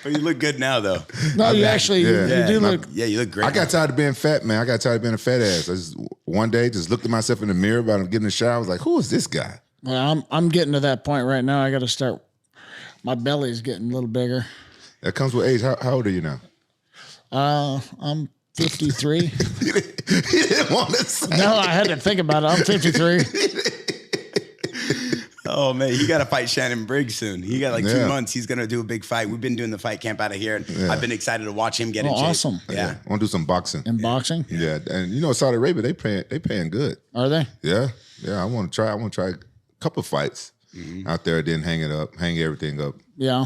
But you look good now, though. No, you actually you do look. Yeah, you look great. I got tired of being fat, man. I got tired of being a fat ass. I just one day just looked at myself in the mirror about getting in the shower. I was like, who is this guy? Well, I'm getting to that point right now. I got to start. My belly's getting a little bigger. That comes with age. How old are you now? I'm 53. He didn't want to say. No, I had to think about it. I'm 53. Oh man, he got to fight Shannon Briggs soon. He got like 2 Yeah. months. He's gonna do a big fight. We've been doing the fight camp out of here, and I've been excited to watch him get in shape. Awesome. Yeah. I want to do some boxing. In boxing? Yeah, and you know Saudi Arabia, they paying good. Are they? Yeah. I want to try a couple fights out there, then hang everything up. Yeah.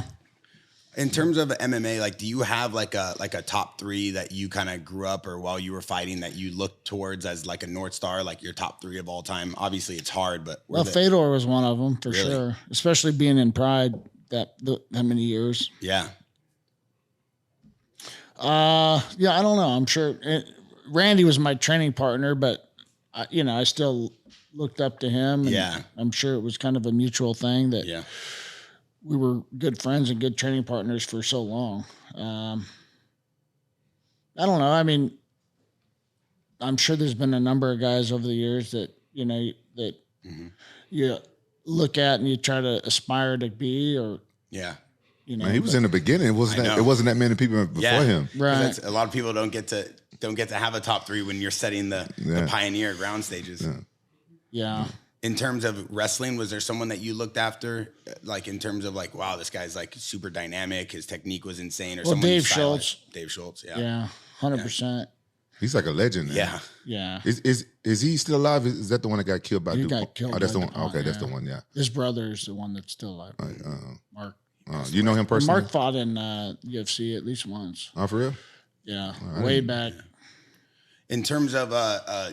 In terms of MMA, like, do you have like a top 3 that you kind of grew up or while you were fighting that you looked towards as like a North Star, like your top 3 of all time? Obviously, it's hard, but Well, Fedor was one of them for Really? sure, especially being in Pride that many years. yeah, Yeah, I don't know. I'm sure Randy was my training partner, but I still looked up to him. And Yeah. I'm sure it was kind of a mutual thing that yeah, we were good friends and good training partners for so long. I don't know. I mean, I'm sure there's been a number of guys over the years that, that you look at and you try to aspire to be, or, yeah. Man, he was in the beginning. It wasn't that many people before him. Right. A lot of people don't get to have a top 3 when you're setting the pioneer ground stages. Yeah. In terms of wrestling, was there someone that you looked after, like in terms of like, wow, this guy's like super dynamic, his technique was insane, or Well, someone you Dave Schultz. Dave Schultz, Yeah. 100%. He's like a legend. Man. yeah. Yeah. Is he still alive? Is that the one that got killed by He DuPont? got killed Oh, that's by the one. DuPont, Okay, that's yeah. the one. Yeah. His brother is the one that's still alive. Mark. You know him personally? Mark fought in UFC at least once. Oh, for real? Yeah. Way back. In terms of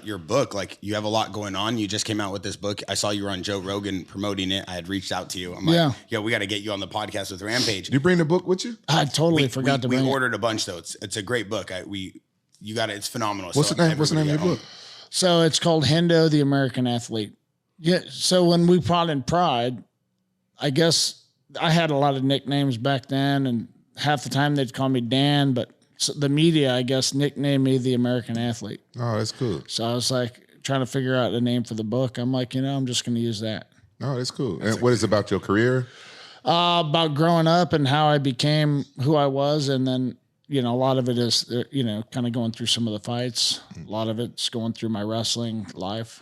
your book, like you have a lot going on. You just came out with this book. I saw you were on Joe Rogan promoting it. I had reached out to you. I'm like, yo, we got to get you on the podcast with Rampage. Did you bring the book with you? I totally forgot to bring We it. ordered a bunch though. It's a great book. You got it. It's phenomenal. What's the name? What's the name of your book? So it's called Hendo, the American Athlete. Yeah. So when we fought in Pride, I guess I had a lot of nicknames back then, and half the time they'd call me Dan, but the media, I guess, nicknamed me the American Athlete. Oh, that's cool. So I was like trying to figure out a name for the book. I'm like, I'm just going to use that. Oh, that's cool. And what is it about your career? About growing up and how I became who I was. And then, a lot of it is, kind of going through some of the fights. A lot of it's going through my wrestling life.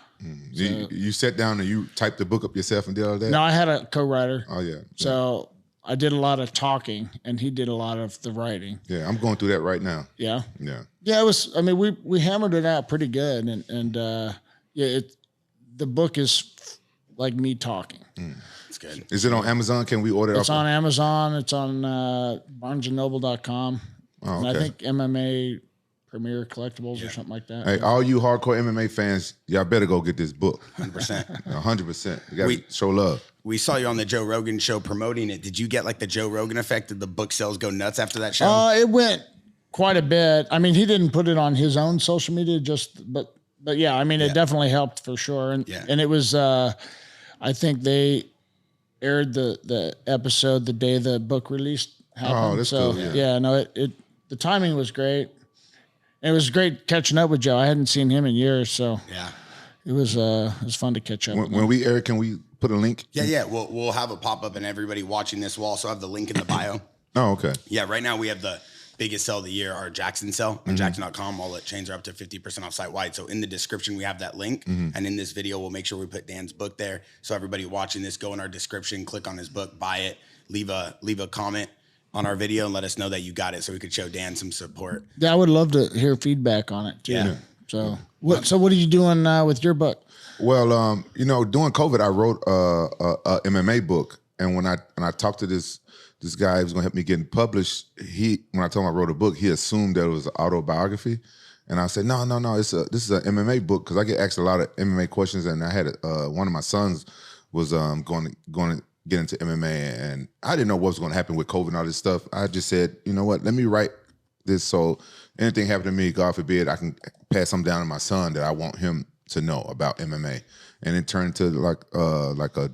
You sat down and you typed the book up yourself and did all that? No, I had a co-writer. Oh, yeah. So I did a lot of talking and he did a lot of the writing. Yeah, I'm going through that right now. Yeah. Yeah. Yeah, it was, we hammered it out pretty good. And the book is like me talking. It's good. Is it on Amazon? Can we order it? It's on Amazon. It's on barnesandnoble.com. Oh, And okay. I think MMA Premier Collectibles or something like that. Hey, all you hardcore MMA fans, y'all better go get this book. 100%. 100%. You got to show love. We saw you on the Joe Rogan show promoting it. Did you get like the Joe Rogan effect? Did the book sales go nuts after that show? It went quite a bit. He didn't put it on his own social media, but yeah, it definitely helped for sure. And it was, I think they aired the episode the day the book release happened. Oh, that's so, cool. Yeah. The timing was great. And it was great catching up with Joe. I hadn't seen him in years, so Yeah. it was fun to catch up. When we air, can we put a link? Yeah. We'll have a pop up, and everybody watching this will also have the link in the bio. Oh, okay. Yeah, right now we have the biggest sell of the year, our JAXXON sell on JAXXON.com. All the chains are up to 50% off site wide. So in the description, we have that link. And in this video, we'll make sure we put Dan's book there. So everybody watching this, go in our description, click on his book, buy it, leave a comment on our video and let us know that you got it so we could show Dan some support. Yeah, I would love to hear feedback on it too. Yeah. So what are you doing with your book? Well, during COVID, I wrote a MMA book, and when I talked to this guy who was gonna help me get it published, when I told him I wrote a book, he assumed that it was an autobiography, and I said, no, this is an MMA book, because I get asked a lot of MMA questions, and I had one of my sons was going to get into MMA, and I didn't know what was going to happen with COVID and all this stuff. I just said, you know what, let me write this so anything happened to me, God forbid, I can pass something down to my son that I want him to know about MMA, and it turned into like a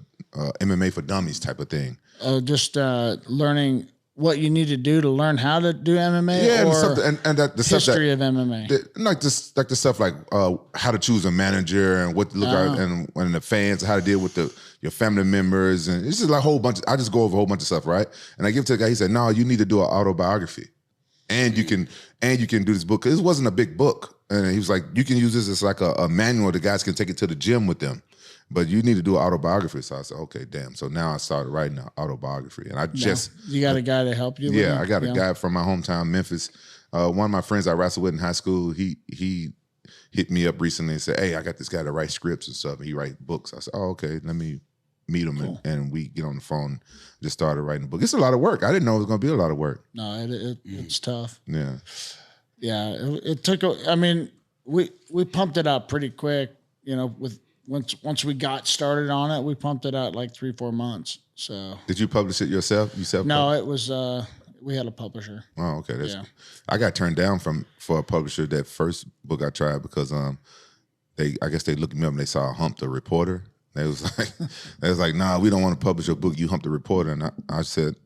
MMA for dummies type of thing. Just learning what you need to do to learn how to do MMA? Yeah, or and the history of MMA. Like the stuff like how to choose a manager and what to look at and the fans, how to deal with your family members, and it's just like a whole bunch. I just go over a whole bunch of stuff, right? And I give it to the guy. He said, "No, you need to do an autobiography, and you can do this book. 'Cause this wasn't a big book, and he was like, you can use this as like a manual. The guys can take it to the gym with them." But you need to do an autobiography. So I said, okay, damn. So now I started writing an autobiography. And you got a guy to help you? Yeah, I got a guy from my hometown, Memphis. One of my friends I wrestled with in high school, he hit me up recently and said, hey, I got this guy that writes scripts and stuff, and he writes books. I said, oh, okay, let me meet him. Cool. And we get on the phone, just started writing a book. It's a lot of work. I didn't know it was going to be a lot of work. No, it's tough. Yeah. Yeah, it took, I mean, we pumped it out pretty quick, with once we got started on it, we pumped it out like 3-4 months. So did you publish it yourself? No, it was we had a publisher. Oh, okay. I got turned down for a publisher that first book I tried because I guess they looked me up and they saw I humped a reporter. They was like, nah, we don't want to publish a book. You humped a reporter. And I said,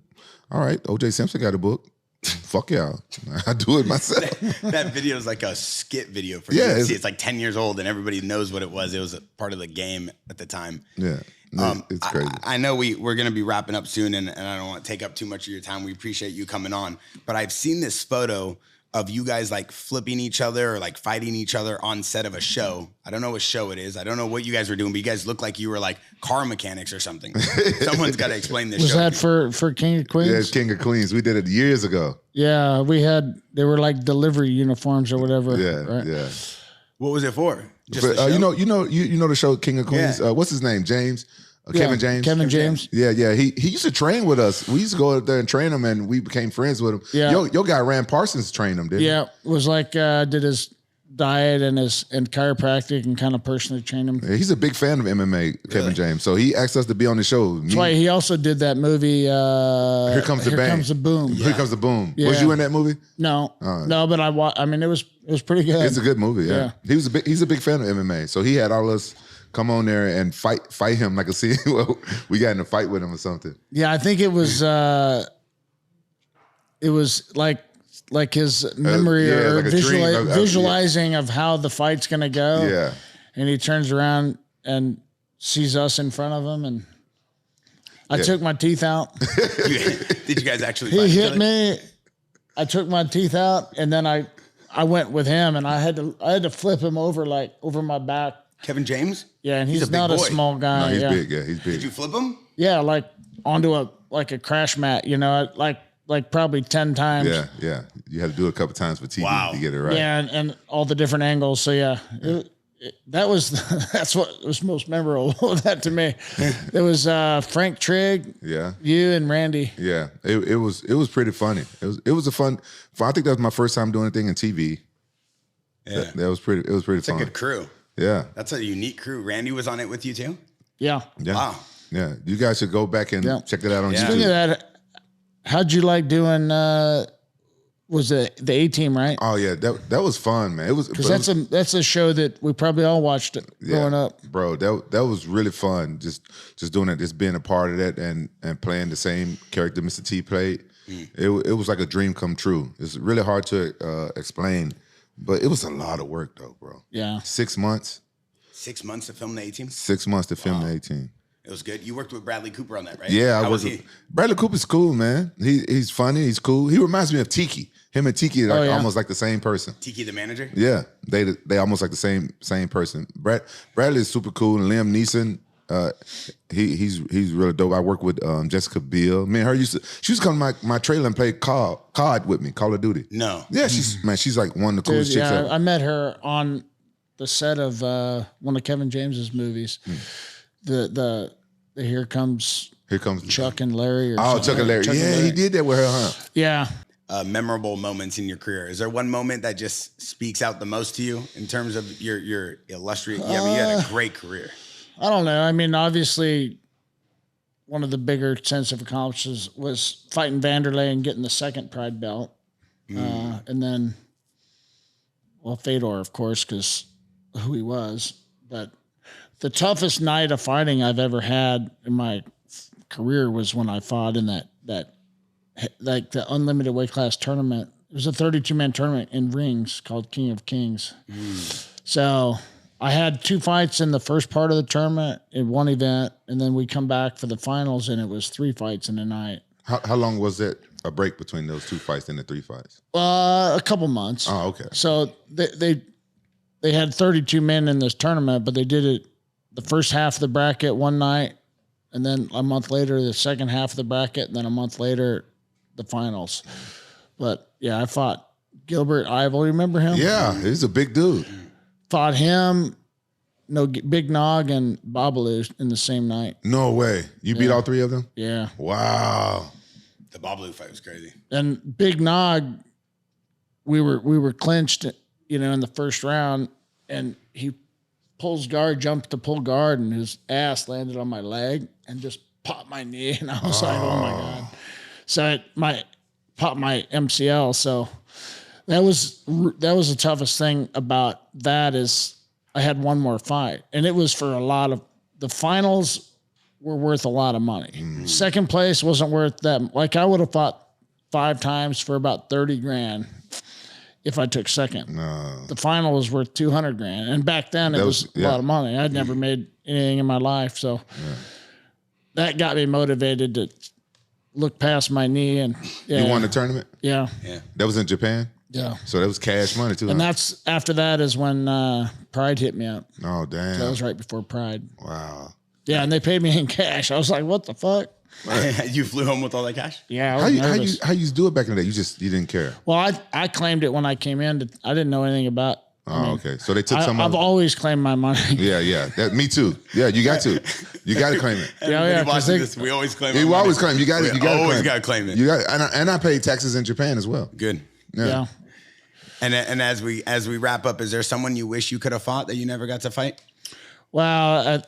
all right, O.J. Simpson got a book. Fuck y'all. I do it myself. That video is like a skit video for UFC. It's like 10 years old and everybody knows what it was. It was a part of the game at the time. Yeah. It's crazy. I know we're going to be wrapping up soon and I don't want to take up too much of your time. We appreciate you coming on. But I've seen this photo of you guys like flipping each other or like fighting each other on set of a show. I don't know what show it is. I don't know what you guys were doing, but you guys look like you were like car mechanics or something. Someone's got to explain this. Was that for King of Queens? Yeah, it's King of Queens. We did it years ago. Yeah, they were like delivery uniforms or whatever. Yeah, right? yeah. What was it for? Just the show? You know the show King of Queens. Yeah. What's his name? James. Kevin James. Kevin James. Yeah. He used to train with us. We used to go up there and train him, and we became friends with him. Yeah. Your guy Rand Parsons trained him, didn't he? Yeah. It was like did his diet and chiropractic and kind of personally trained him. Yeah, he's a big fan of MMA, Kevin James. So he asked us to be on the show. That's why he also did that movie. Here Comes the Bang. Here Comes the Boom. Yeah. Here Comes the Boom. Yeah. Was you in that movie? No. No, but I mean, it was pretty good. It's a good movie. Yeah. He's a big fan of MMA. So he had all us come on there and fight him like a scene. We got in a fight with him or something. Yeah, I think it was like his memory or like visualizing of how the fight's gonna go. Yeah. And he turns around and sees us in front of him, and I took my teeth out. Did you guys actually? He hit me. I took my teeth out, and then I went with him, and I had to flip him over my back. Kevin James? Yeah, and he's not a small guy. No, he's big. Yeah, he's big. Did you flip him? Yeah, like onto a crash mat, like probably 10 times. Yeah. You had to do it a couple times for TV to get it right. Yeah, and all the different angles. So yeah, that's what was most memorable of that to me. It was Frank Trigg, you and Randy. Yeah, it was pretty funny. It was a fun. I think that was my first time doing anything in TV. Yeah, that was pretty. It was pretty fun. It's a good crew. Yeah. That's a unique crew. Randy was on it with you too? Yeah. Wow. Yeah. You guys should go back and check it out on YouTube. Speaking of that, how'd you like doing was it the A-Team, right? Oh yeah, that was fun, man. It was because that's a show that we probably all watched growing up. Bro, that was really fun. Just doing it, just being a part of that and playing the same character Mr. T played. It was like a dream come true. It's really hard to explain. But it was a lot of work, though, bro. Yeah. 6 months. 6 months to film the A-Team? 6 months to film the A-Team. It was good. You worked with Bradley Cooper on that, right? Yeah, I was. Bradley Cooper's cool, man. He's funny. He's cool. He reminds me of Tiki. Him and Tiki are almost like the same person. Tiki, the manager? Yeah, they almost like the same person. Bradley is super cool, and Liam Neeson. He's really dope. I work with Jessica Biel. Me and her she used to come to my trailer and play COD with me, Call of Duty. No. Yeah, she's like one of the coolest chicks ever. I met her on the set of one of Kevin James's movies. The Here Comes Chuck and Larry. Chuck and Larry. He did that with her, huh? Yeah. Memorable moments in your career. Is there one moment that just speaks out the most to you in terms of your illustrious? You had a great career. I don't know. I mean, obviously, one of the bigger sense of accomplishments was fighting Vanderlei and getting the second Pride belt. And then, Fedor, of course, because who he was. But the toughest night of fighting I've ever had in my career was when I fought in that like the unlimited weight class tournament. It was a 32-man tournament in rings called King of Kings. So I had 2 fights in the first part of the tournament in one event, and then we come back for the finals, and it was 3 fights in a night. How long was it, a break between those 2 fights and the 3 fights? A couple months. Oh, okay. So they had 32 men in this tournament, but they did it the first half of the bracket one night, and then a month later, the second half of the bracket, and then a month later, the finals. But yeah, I fought Gilbert Ivel. Remember him? Yeah, he's a big dude. Fought him, Big Nog and Babalu in the same night. No way. You beat all 3 of them? Yeah. Wow. The Babalu fight was crazy. And Big Nog, we were clinched, in the first round, and he pulls guard, jumped to pull guard, and his ass landed on my leg and just popped my knee, and I was like, oh my God. So popped my MCL. So that was the toughest thing about that is I had one more fight, and it was for a lot of the finals were worth a lot of money. Second place wasn't worth that. Like I would have fought 5 times for about 30 grand if I took second. No. The final was worth 200 grand. And back then it was a lot of money. I'd never made anything in my life. So that got me motivated to look past my knee. And You won the tournament? Yeah. That was in Japan? Yeah. So that was cash money too. And that's after that is when Pride hit me up. Oh, damn. So that was right before Pride. Wow. Yeah, and they paid me in cash. I was like, what the fuck? You flew home with all that cash? Yeah, I was nervous. How you do it back in the day? You didn't care. Well, I claimed it when I came in. I didn't know anything about. Okay. So they took some. I've always claimed my money. Yeah. Me too. Yeah, you got to. You got to claim it. Yeah. Watching this, we always claim it. You always claim. You got it. You got to always got to claim it. You got. And I paid taxes in Japan as well. Good. Yeah. And as we wrap up, is there someone you wish you could have fought that you never got to fight? Well,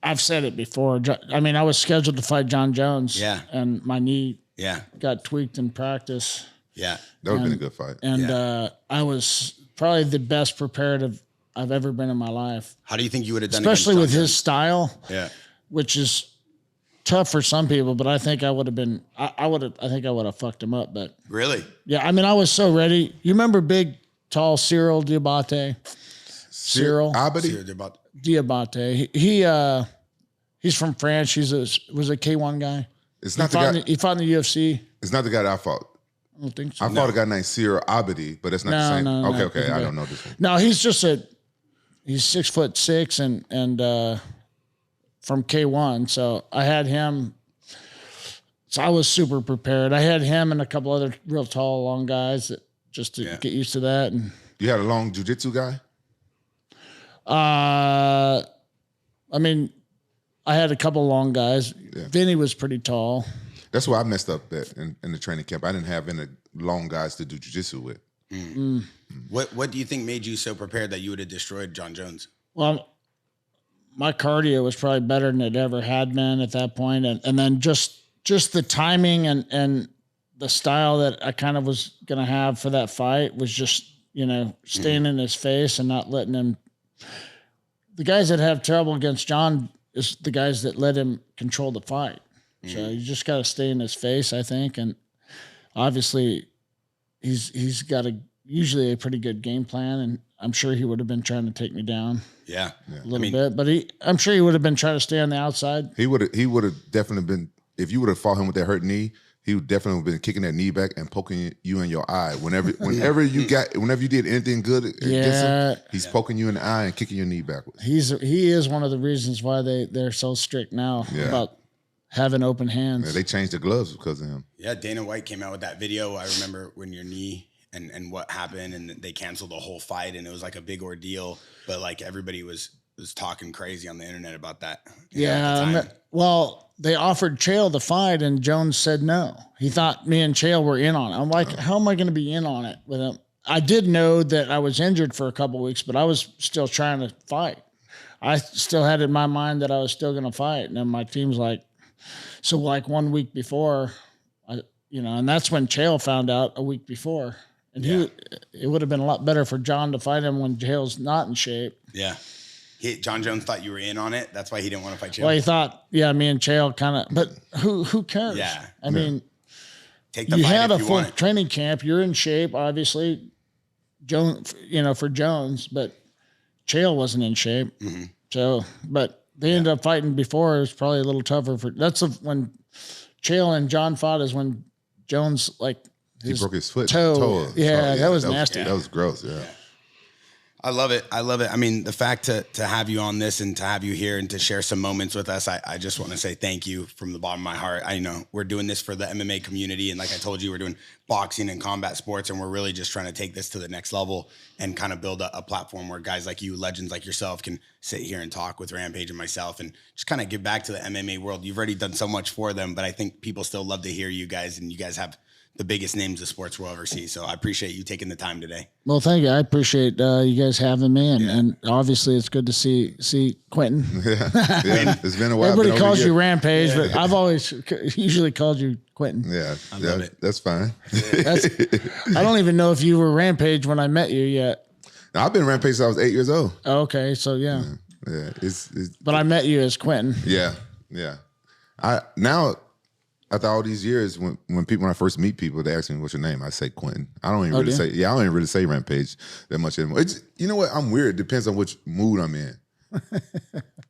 I've said it before. I mean, I was scheduled to fight John Jones. Yeah. And my knee Yeah. got tweaked in practice. Yeah. That would have been a good fight. And I was probably the best prepared I've ever been in my life. How do you think you would have done Especially with against John his style. Yeah. Which is tough for some people, but I think I would have been, I think I would have fucked him up, but. Really? Yeah, I mean, I was so ready. You remember big, tall Cyril Diabate? Cyril Diabate. He's from France. Was a K1 guy. It's not the guy. He fought in the UFC. It's not the guy that I fought. I don't think so. I fought a guy named Cyril Abadi, but it's not the same. No, Okay. I don't know this one. No, he's 6'6" and from K1. So I had him. So I was super prepared. I had him and a couple other real tall, long guys just to get used to that. And you had a long jiu-jitsu guy? I mean, I had a couple long guys. Yeah. Vinny was pretty tall. That's why I messed up in the training camp. I didn't have any long guys to do jiu-jitsu with. What do you think made you so prepared that you would have destroyed John Jones? Well, my cardio was probably better than it ever had been at that point. And then just the timing and the style that I kind of was going to have for that fight was just, staying in his face and not letting him. The guys that have trouble against John is the guys that let him control the fight. So you just got to stay in his face, I think. And obviously he's got usually a pretty good game plan, and I'm sure he would have been trying to take me down. Yeah. A little bit, but I'm sure he would have been trying to stay on the outside. He would have definitely been, if you would have fought him with that hurt knee, he would definitely have been kicking that knee back and poking you in your eye. Whenever you did anything good against him, he's poking you in the eye and kicking your knee backwards. He is one of the reasons why they're so strict now about having open hands. Yeah, they changed the gloves because of him. Yeah, Dana White came out with that video. I remember when your knee and what happened, and they canceled the whole fight, and it was like a big ordeal. But like everybody was talking crazy on the internet about that. Well, they offered Chael the fight, and Jones said no. He thought me and Chael were in on it. I'm like, how am I going to be in on it with him? I did know that I was injured for a couple of weeks, but I was still trying to fight. I still had in my mind that I was still going to fight, and then my team's like, so like 1 week before, and that's when Chael found out a week before. And it would have been a lot better for John to fight him when Chael's not in shape. Yeah. John Jones thought you were in on it. That's why he didn't want to fight Chael. Well, he thought, me and Chael kind of, but who cares? Yeah. I mean, take the You fight had if a you full want it. training camp. You're in shape, obviously. Jones, for Jones, but Chael wasn't in shape. Mm-hmm. So, but they ended up fighting before. It was probably a little tougher when Chael and John fought is when Jones he broke his foot. Toe. Yeah, that was nasty. That was gross. Yeah. I love it. I love it. I mean, the fact to have you on this and to have you here and to share some moments with us, I just want to say thank you from the bottom of my heart. I know we're doing this for the MMA community. And like I told you, we're doing boxing and combat sports. And we're really just trying to take this to the next level and kind of build a platform where guys like you, legends like yourself, can sit here and talk with Rampage and myself and just kind of give back to the MMA world. You've already done so much for them, but I think people still love to hear you guys, and you guys have the biggest names of sports we'll ever see. So I appreciate you taking the time today. Well, thank you. I appreciate you guys having me, and obviously it's good to see Quentin. Yeah, it's been a while. Everybody calls you Rampage, but I've always usually called you Quentin. Yeah, I love it. That's fine. I don't even know if you were Rampage when I met you yet. Now, I've been Rampage since I was 8 years old. Okay, so yeah. It's but I met you as Quentin. Yeah. After all these years, when I first meet people, they ask me what's your name, I say Quentin. I don't even I don't even really say Rampage that much anymore. You know what? I'm weird. It depends on which mood I'm in.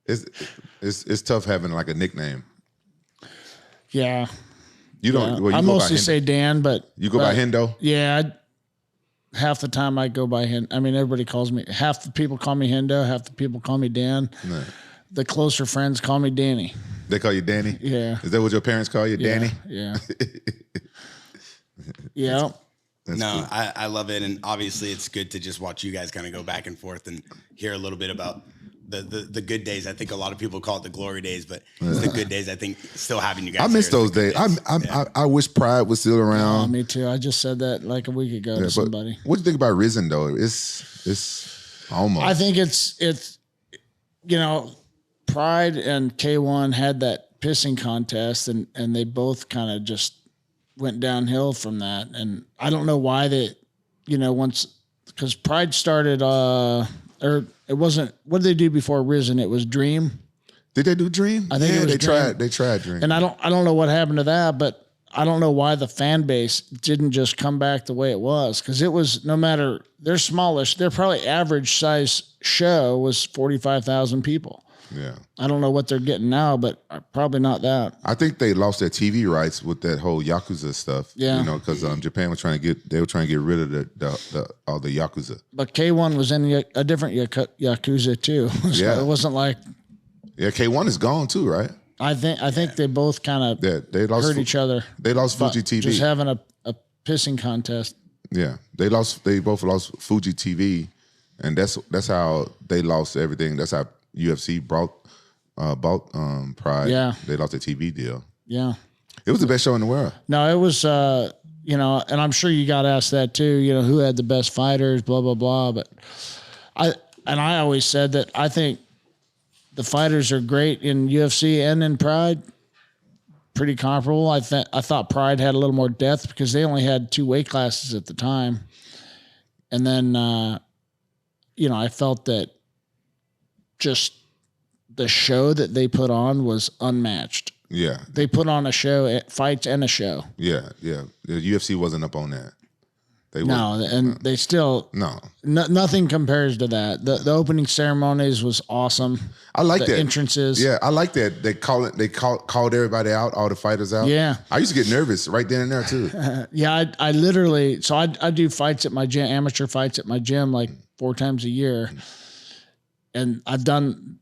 It's tough having like a nickname. Yeah. You don't. Well, you I mostly say Dan, but you go by Hendo. Yeah. Half the time I go by Hendo. I mean, everybody calls me. Half the people call me Hendo. Half the people call me Dan. No. The closer friends call me Danny. They call you Danny? Yeah. Is that what your parents call you, Danny? Yeah. Yeah. That's cool. I love it. And obviously it's good to just watch you guys kind of go back and forth and hear a little bit about the good days. I think a lot of people call it the glory days, but it's the good days. I think still having you guys. I miss those days. I wish Pride was still around. Oh, me too. I just said that like a week ago to somebody. What do you think about Risen though? It's almost. I think it's Pride and K1 had that pissing contest, and they both kind of just went downhill from that. And I don't know why because Pride started, or it wasn't. What did they do before Risen? It was Dream. Did they do Dream? I think it was Dream. They tried Dream. And I don't know what happened to that, but I don't know why the fan base didn't just come back the way it was. Because it was, no matter, they're smallish, their probably average size show was 45,000 people. Yeah. I don't know what they're getting now, but probably not that. I think they lost their TV rights with that whole Yakuza stuff. Yeah. Because Japan was trying to get rid of all the Yakuza. But K1 was in a different Yakuza too. So yeah. It wasn't like. Yeah, K1 is gone too, right? I think they both kind of hurt each other. They lost Fuji TV. Just having a pissing contest. Yeah. They both lost Fuji TV, and that's how they lost everything. That's how UFC bought Pride. Yeah. They lost their TV deal. Yeah. It was the best show in the world. No, it was, and I'm sure you got asked that too, who had the best fighters, blah, blah, blah. But I always said that I think the fighters are great in UFC and in Pride. Pretty comparable. I thought Pride had a little more depth because they only had 2 weight classes at the time. And then, I felt that just the show that they put on was unmatched. Yeah. They put on a show, fights and a show. Yeah, yeah. The UFC wasn't up on that. They still... No. Nothing compares to that. The opening ceremonies was awesome. I like that. Entrances. Yeah, I like that. They called everybody out, all the fighters out. Yeah. I used to get nervous right then and there too. Yeah, I literally... So I do fights at my gym, amateur fights at my gym like 4 times a year. And I've done...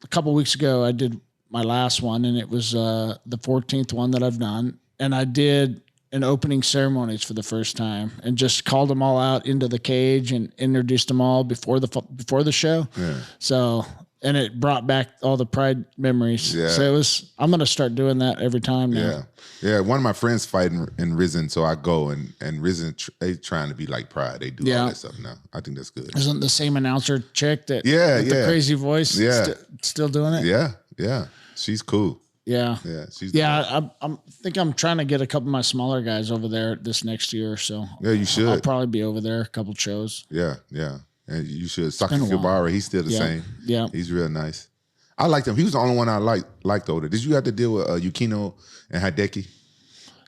A couple of weeks ago, I did my last one, and it was the 14th one that I've done. And I did an opening ceremonies for the first time, and just called them all out into the cage and introduced them all before the show. Yeah. So, and it brought back all the Pride memories. Yeah. So I'm going to start doing that every time now. Yeah. Yeah. One of my friends fighting in Risen, so I go and Risen, they trying to be like Pride. They do all that stuff now. I think that's good. Isn't the same announcer chick that with the crazy voice still doing it? Yeah. Yeah. She's cool. Yeah. Yeah. She's cool. I'm trying to get a couple of my smaller guys over there this next year. So yeah, you should. I'll probably be over there a couple shows. Yeah. Yeah. And you should. Saki Kibara, he's still the same. Yeah. He's real nice. I liked him. He was the only one I liked older. Did you have to deal with Yukino and Hideki?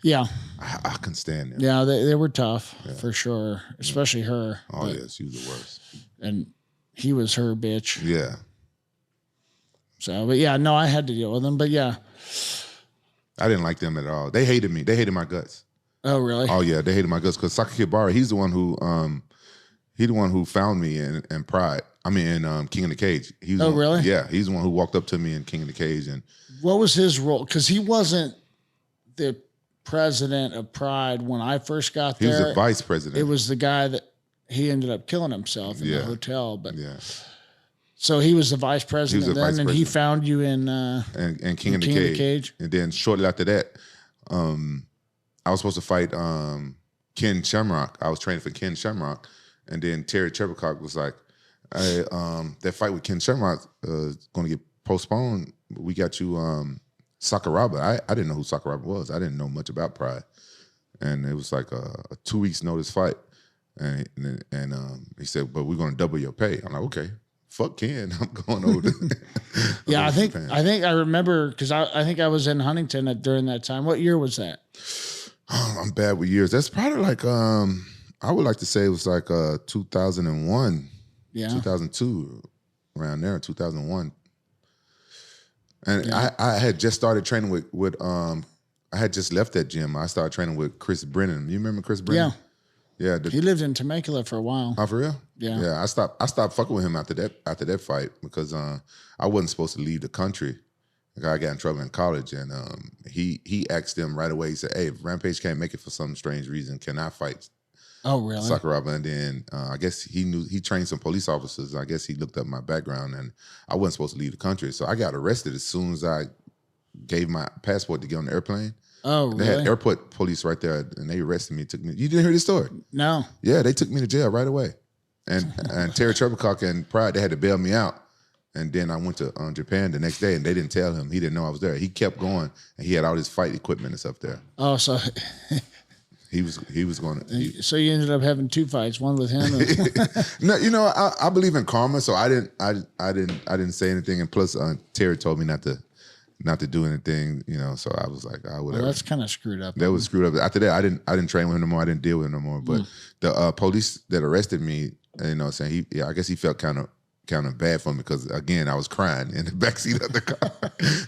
Yeah. I couldn't stand them. Yeah, they were tough for sure, especially her. Oh, yeah, she was the worst. And he was her bitch. Yeah. So, but yeah, no, I had to deal with them. But yeah. I didn't like them at all. They hated me. They hated my guts. Oh, really? Oh, yeah, they hated my guts because Sakakibara, he's the one who found me in Pride. I mean, in King of the Cage. Really? Yeah, he's the one who walked up to me in King of the Cage. And what was his role? Because he wasn't the president of Pride when I first got there. He was the vice president. It was the guy that he ended up killing himself in the hotel. But yeah. So he was the vice president then, and he found you in King of the Cage. And then shortly after that, I was supposed to fight Ken Shamrock. I was training for Ken Shamrock. And then Terry Trevorcock was like, hey, that fight with Ken Shamrock is going to get postponed. We got you Sakuraba. I didn't know who Sakuraba was. I didn't know much about Pride. And it was like a 2 weeks notice fight. And he said, but we're going to double your pay. I'm like, okay, fuck Ken. I'm going over there. Yeah, I think I remember because I think I was in Huntington during that time. What year was that? Oh, I'm bad with years. That's probably like I would like to say it was like 2001, 2002, around there, 2001. And I had just started training with I had just left that gym. I started training with Chris Brennan. You remember Chris Brennan? Yeah. He lived in Temecula for a while. Oh, for real? Yeah. Yeah, I stopped fucking with him after that fight because I wasn't supposed to leave the country. I got in trouble in college, and he asked them right away. He said, "Hey, if Rampage can't make it for some strange reason, can I fight?" Oh, really? Sakuraba. And then I guess he trained some police officers. I guess he looked up my background, and I wasn't supposed to leave the country, so I got arrested as soon as I gave my passport to get on the airplane. Oh, really? They had airport police right there, and they arrested me. Took me. You didn't hear this story? No. Yeah, they took me to jail right away, and Terry Trevorcock and Pride, they had to bail me out. And then I went to Japan the next day, and they didn't tell him. He didn't know I was there. He kept going, and he had all his fight equipment and stuff there. Oh, so he was going to. So you ended up having two fights, one with him. No, you know, I believe in karma, so I didn't say anything. And plus, Terry told me not to do anything, you know. So I was like, whatever. Well, that's kind of screwed up. That was screwed up. After that, I didn't train with him no more. I didn't deal with him no more. But the police that arrested me, you know, saying I guess he felt kind of bad for me because again I was crying in the backseat of the car.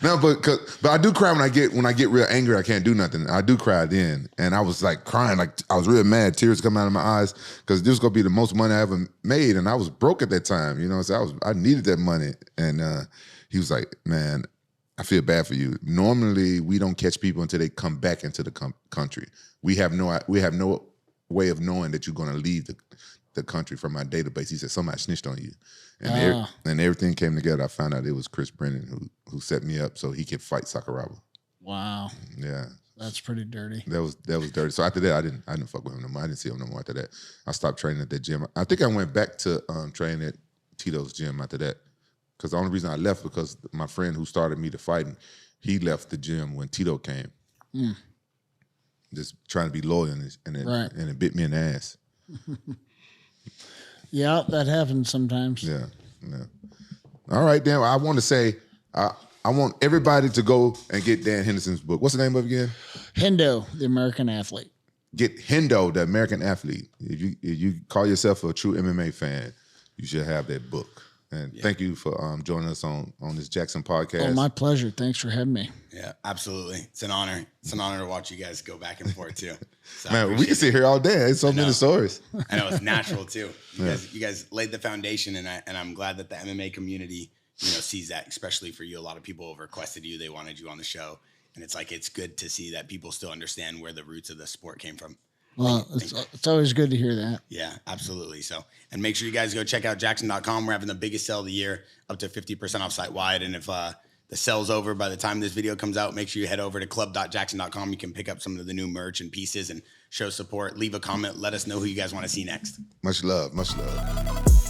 No, but I do cry when I get real angry. I can't do nothing. I do cry then, and I was like crying, like I was real mad. Tears coming out of my eyes because this was gonna be the most money I ever made, and I was broke at that time. You know, so I needed that money, and he was like, "Man, I feel bad for you. Normally we don't catch people until they come back into the country. We have no way of knowing that you're gonna leave the country from my database." He said somebody snitched on you. And everything came together. I found out it was Chris Brennan who set me up so he could fight Sakuraba. Wow. Yeah. That's pretty dirty. That was dirty. So after that, I didn't fuck with him no more. I didn't see him no more after that. I stopped training at that gym. I think I went back to training at Tito's gym after that. Because the only reason I left because my friend who started me to fighting, he left the gym when Tito came. Just trying to be loyal and it bit me in the ass. Yeah, that happens sometimes. Yeah. All right, Dan. I want to say, I want everybody to go and get Dan Henderson's book. What's the name of it again? Hendo, the American Athlete. Get Hendo, the American Athlete. If you call yourself a true MMA fan, you should have that book. And thank you for joining us on this JAXXON podcast. Oh, my pleasure. Thanks for having me. Yeah, absolutely. It's an honor. It's an honor to watch you guys go back and forth too. So man, we can sit here all day. There's so many stories. I know it's natural too. You guys laid the foundation, and I'm glad that the MMA community, sees that. Especially for you, a lot of people have requested you. They wanted you on the show, and it's good to see that people still understand where the roots of the sport came from. Well, it's always good to hear that. Yeah, absolutely. So, and make sure you guys go check out JAXXON.com. We're having the biggest sale of the year, up to 50% off site-wide. And if the sale's over by the time this video comes out, make sure you head over to club.jaxxon.com. You can pick up some of the new merch and pieces and show support. Leave a comment. Let us know who you guys want to see next. Much love. Much love.